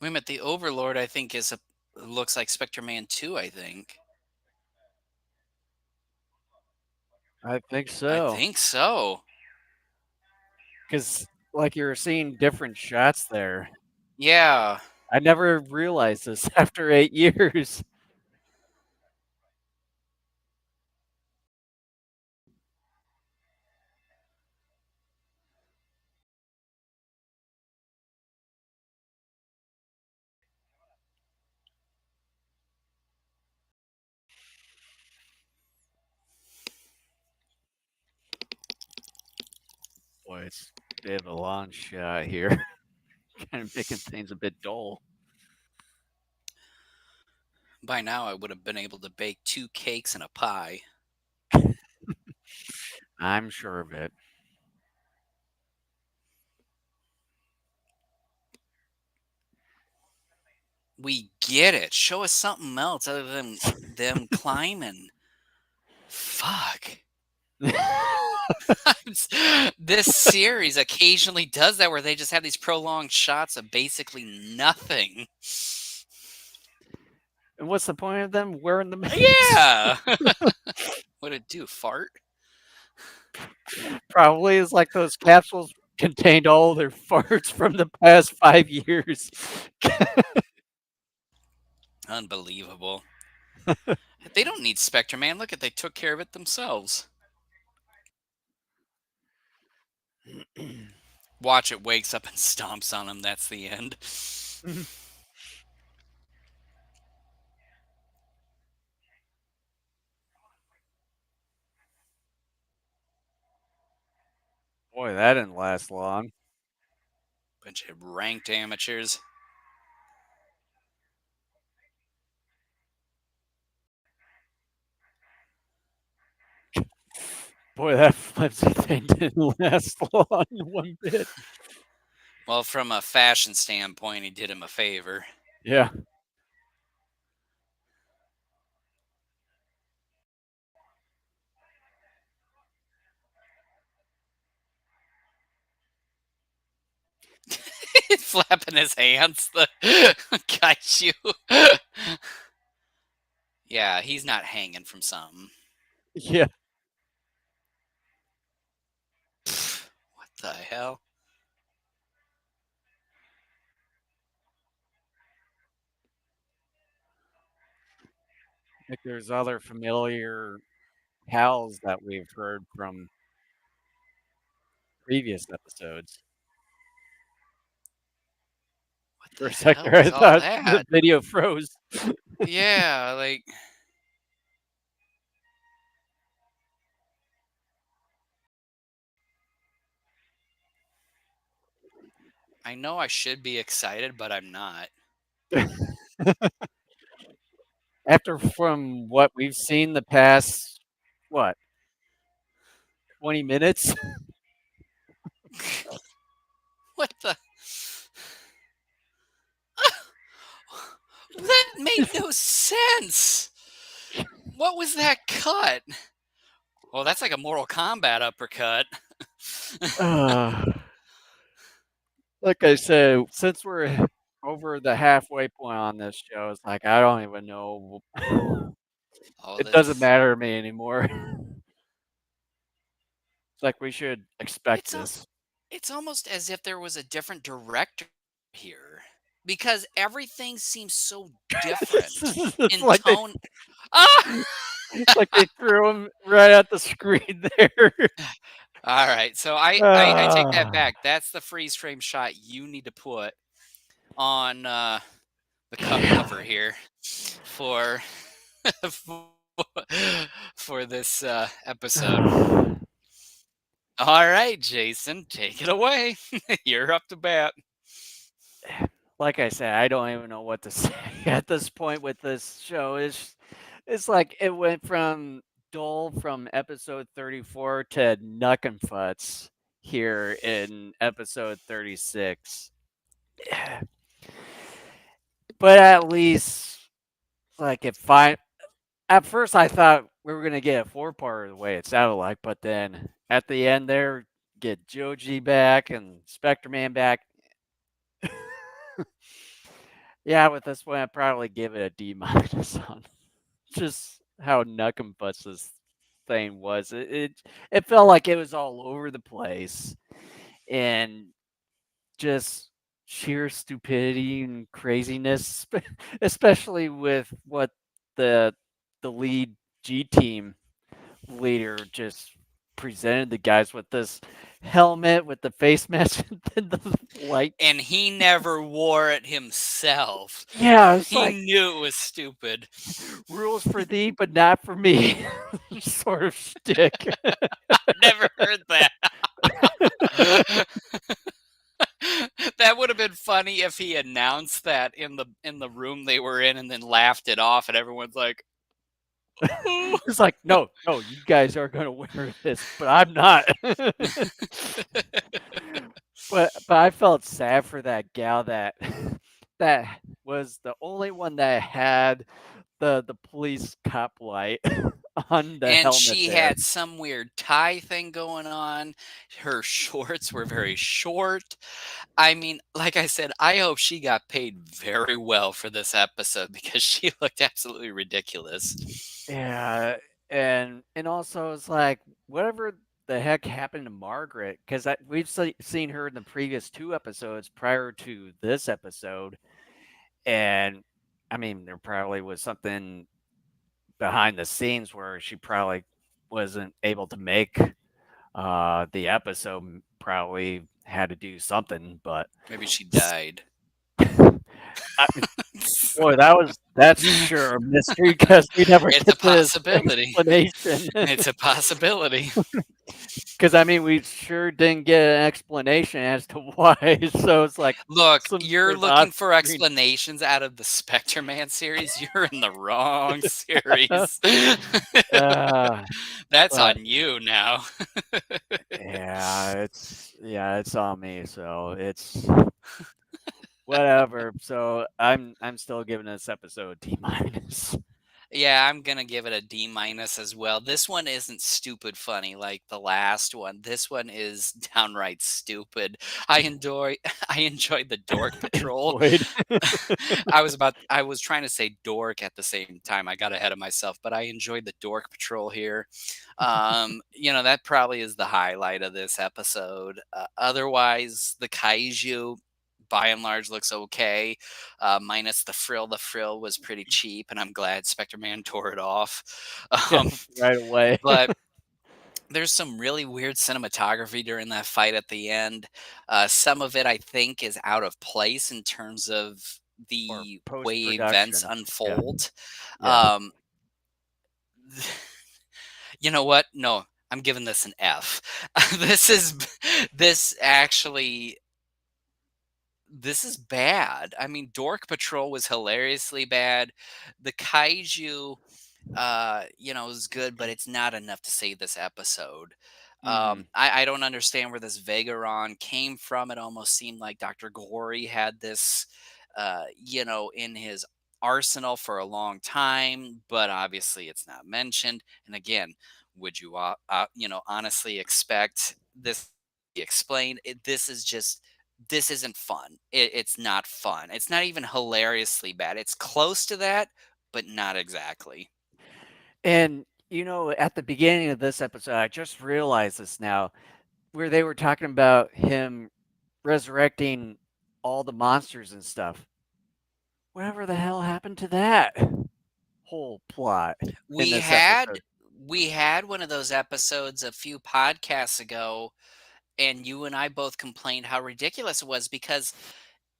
Speaker 1: Wait a minute, the Overlord I think looks like Spectreman 2, I think.
Speaker 2: I think
Speaker 1: I
Speaker 2: so.
Speaker 1: think so.
Speaker 2: Because like you were seeing different shots there.
Speaker 1: Yeah.
Speaker 2: I never realized this after 8 years. Boy, it's a bit of a long shot here. Kind of making things a bit dull.
Speaker 1: By now, I would have been able to bake 2 cakes and a pie.
Speaker 2: I'm sure of it.
Speaker 1: We get it. Show us something else other than them climbing. Fuck. This series occasionally does that where they just have these prolonged shots of basically nothing.
Speaker 2: And what's the point of them wearing the masks?
Speaker 1: Yeah. What'd it do? Fart?
Speaker 2: Probably is like those capsules contained all their farts from the past 5 years.
Speaker 1: Unbelievable. They don't need Spectreman. Look at they took care of it themselves. Watch it wakes up and stomps on him. That's the end.
Speaker 2: Boy, that didn't last long.
Speaker 1: Bunch of ranked amateurs.
Speaker 2: Boy, that flimsy thing didn't last long one bit.
Speaker 1: Well, from a fashion standpoint, he did him a favor.
Speaker 2: Yeah.
Speaker 1: Flapping his hands, the kaiju. Yeah, he's not hanging from something.
Speaker 2: Yeah.
Speaker 1: What the hell?
Speaker 2: I think there's other familiar howls that we've heard from previous episodes.
Speaker 1: What
Speaker 2: For
Speaker 1: the
Speaker 2: a second,
Speaker 1: hell
Speaker 2: I
Speaker 1: was all
Speaker 2: thought the
Speaker 1: that?
Speaker 2: video froze.
Speaker 1: Yeah, like. I know I should be excited, but I'm not.
Speaker 2: After from what we've seen the past, what, 20 minutes?
Speaker 1: What the? That made no sense. What was that cut? Well, that's like a Mortal Kombat uppercut.
Speaker 2: Uh, like I said, since we're over the halfway point on this show, it's like I don't even know.
Speaker 1: Oh,
Speaker 2: It doesn't
Speaker 1: that's
Speaker 2: matter to me anymore. It's like we should expect
Speaker 1: it's
Speaker 2: this.
Speaker 1: it's almost as if there was a different director here because everything seems so different
Speaker 2: It's
Speaker 1: in
Speaker 2: like they
Speaker 1: tone. Ah!
Speaker 2: it's like they threw him right at the screen there.
Speaker 1: All right, so I take that
Speaker 2: Ah.
Speaker 1: back. That's the freeze frame shot you need to put on the cover here for for, for this episode. All right, Jason, take it away. You're up to bat.
Speaker 2: Like I said, I don't even know what to say at this point with this show. It's like it went from dull from episode 34 to Nuck and Futz here in episode 36. But at least, like, at first I thought we were gonna get a 4-part the way it sounded like, but then at the end there, get Joji back and Spectreman back. Yeah, with this one, I'd probably give it a D minus on just how Nuck and Butts this thing was. It felt like it was all over the place and just sheer stupidity and craziness, especially with what the lead G team leader just presented the guys with this helmet with the face mask and the light.
Speaker 1: And he never wore it himself.
Speaker 2: Yeah, it's
Speaker 1: He
Speaker 2: like
Speaker 1: knew it was stupid.
Speaker 2: rules for thee, but not for me, sort of shtick.
Speaker 1: Never heard that. That would have been funny if he announced that in the room they were in and then laughed it off and everyone's like, "Oh."
Speaker 2: It's like, "No, no, you guys are gonna wear this, but I'm not." But I felt sad for that gal that that was the only one that had the police cop light on the
Speaker 1: And
Speaker 2: helmet
Speaker 1: she
Speaker 2: there.
Speaker 1: had some weird tie thing going on. Her shorts were very short. I mean, like I said, I hope she got paid very well for this episode because she looked absolutely ridiculous.
Speaker 2: Yeah, and also it's like whatever the heck happened to Margaret because we've seen her in the previous 2 episodes prior to this episode, and I mean there probably was something behind the scenes where she probably wasn't able to make the episode. Probably had to do something, but
Speaker 1: Maybe she died.
Speaker 2: I, boy, that's sure a mystery because we never
Speaker 1: It's a
Speaker 2: get this
Speaker 1: possibility.
Speaker 2: explanation.
Speaker 1: It's a possibility.
Speaker 2: Because I mean, we sure didn't get an explanation as to why. So it's like
Speaker 1: Look,
Speaker 2: some
Speaker 1: you're
Speaker 2: sort of on
Speaker 1: looking for
Speaker 2: screen.
Speaker 1: explanations out of the Spectreman series. You're in the wrong series.
Speaker 2: uh,
Speaker 1: That's
Speaker 2: but
Speaker 1: on you now.
Speaker 2: yeah, it's on me. So it's whatever. So I'm still giving this episode D minus.
Speaker 1: Yeah, I'm gonna give it a D minus as well. This one isn't stupid funny like the last one. This one is downright stupid. I enjoyed the Dork Patrol.
Speaker 2: Enjoyed.
Speaker 1: I was trying to say dork at the same time. I got ahead of myself, but I enjoyed the Dork Patrol here. That probably is the highlight of this episode. Otherwise, the Kaiju by and large looks okay, minus the frill. The frill was pretty cheap, and I'm glad Spectre Man tore it off.
Speaker 2: Yeah,
Speaker 1: Um,
Speaker 2: right away.
Speaker 1: but there's some really weird cinematography during that fight at the end. Some of it I think is out of place in terms of
Speaker 2: Or
Speaker 1: the way
Speaker 2: post
Speaker 1: events
Speaker 2: production. Yeah,
Speaker 1: unfold.
Speaker 2: yeah.
Speaker 1: Um, you know what? No, I'm giving this an F. this is this actually this is bad. I mean, Dork Patrol was hilariously bad. The Kaiju, is good, but it's not enough to save this episode.
Speaker 2: Hmm.
Speaker 1: I don't understand where this Vegaron came from. It almost seemed like Dr. Gory had this, in his arsenal for a long time, but obviously it's not mentioned. And again, would you, honestly expect this to be explained? This isn't fun. It's not fun. It's not even hilariously bad. It's close to that, but not exactly.
Speaker 2: And at the beginning of this episode, I just realized this now, where they were talking about him resurrecting all the monsters and stuff. Whatever the hell happened to that whole plot in
Speaker 1: We
Speaker 2: this
Speaker 1: had
Speaker 2: episode?
Speaker 1: we had one of those episodes a few podcasts ago, and you and I both complained how ridiculous it was because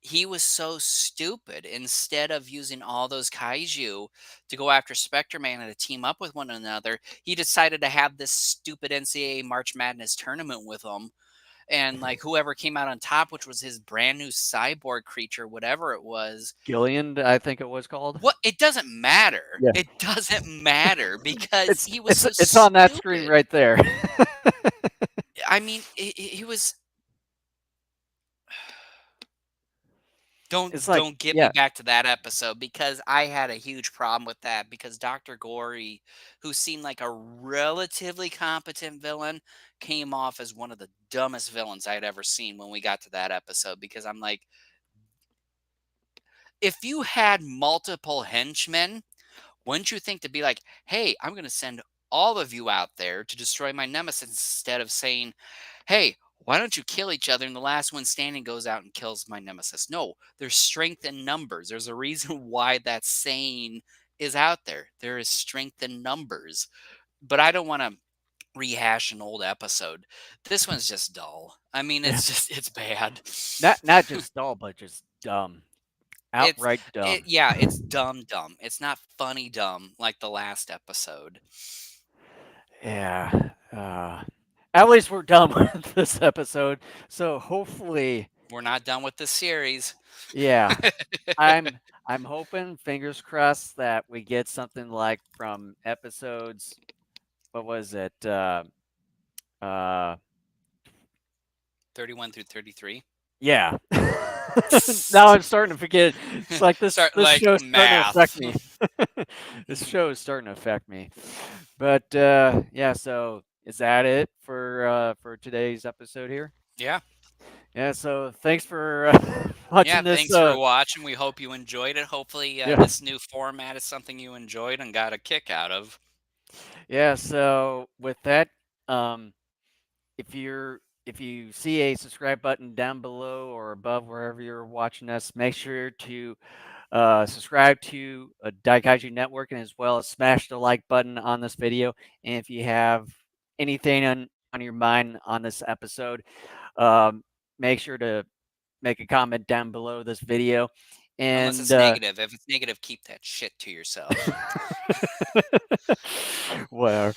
Speaker 1: he was so stupid. Instead of using all those kaiju to go after Spectre Man and to team up with one another, he decided to have this stupid NCAA March Madness tournament with them. And like whoever came out on top, which was his brand new cyborg creature, whatever it was,
Speaker 2: Gillian, I think it was called.
Speaker 1: what it doesn't matter.
Speaker 2: Yeah,
Speaker 1: It doesn't matter because he was so
Speaker 2: it's on that screen
Speaker 1: stupid.
Speaker 2: right there.
Speaker 1: I mean, he was.
Speaker 2: It's like,
Speaker 1: Don't get me
Speaker 2: yeah,
Speaker 1: back to that episode because I had a huge problem with that because Dr. Gory, who seemed like a relatively competent villain, came off as one of the dumbest villains I had ever seen when we got to that episode because I'm like, if you had multiple henchmen, wouldn't you think to be like, "Hey, I'm gonna send all of you out there to destroy my nemesis," instead of saying, "Hey, why don't you kill each other and the last one standing goes out and kills my nemesis?" No, there's strength in numbers. There's a reason why that saying is out there. There is strength in numbers. But I don't want to rehash an old episode. This one's just dull. I mean,
Speaker 2: yeah.
Speaker 1: it's bad.
Speaker 2: Not just dull, but just dumb,
Speaker 1: It's
Speaker 2: outright
Speaker 1: it
Speaker 2: dumb.
Speaker 1: yeah, it's dumb. It's not funny dumb like the last episode.
Speaker 2: Yeah. At least we're done with this episode. So hopefully,
Speaker 1: We're not done with this series.
Speaker 2: Yeah. I'm I'm hoping, fingers crossed, that we get something like from episodes, what was it? Uh
Speaker 1: 31 through 33.
Speaker 2: yeah. Now I'm starting to forget. It's like
Speaker 1: Start
Speaker 2: this
Speaker 1: like
Speaker 2: show's starting to affect
Speaker 1: math.
Speaker 2: me. This show is starting to affect me. But yeah, so is that it for today's episode here?
Speaker 1: Yeah.
Speaker 2: Yeah, so thanks for
Speaker 1: Yeah,
Speaker 2: watching this
Speaker 1: thanks for watching. We hope you enjoyed it. Hopefully,
Speaker 2: yeah.
Speaker 1: this new format is something you enjoyed and got a kick out of.
Speaker 2: Yeah, so with that, um if you see a subscribe button down below or above wherever you're watching us, make sure to subscribe to Daikaiju Network, and as well as smash the like button on this video. And if you have anything on your mind on this episode, um, make sure to make a comment down below this video.
Speaker 1: Unless
Speaker 2: And
Speaker 1: it's negative. If it's negative, keep that shit to yourself.
Speaker 2: whatever.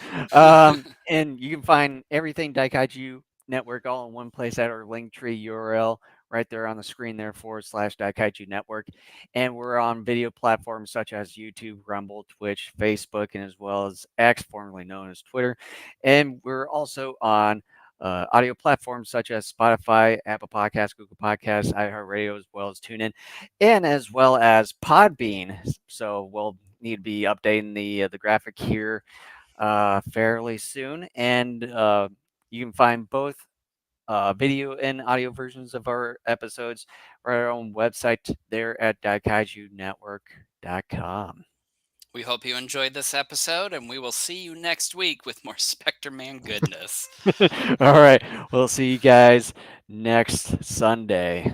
Speaker 2: And you can find everything Daikaiju Network all in one place at our link tree URL right there on the screen there /Daikaiju Network. And we're on video platforms such as YouTube, Rumble, Twitch, Facebook, and as well as X, formerly known as Twitter. And we're also on audio platforms such as Spotify, Apple Podcasts, Google Podcasts, iHeartRadio, as well as TuneIn, and as well as Podbean. So we'll need to be updating the graphic here fairly soon, and you can find both video and audio versions of our episodes on our own website there at daikaijunetwork.com.
Speaker 1: We hope you enjoyed this episode, and we will see you next week with more Spectreman goodness.
Speaker 2: All right, we'll see you guys next Sunday.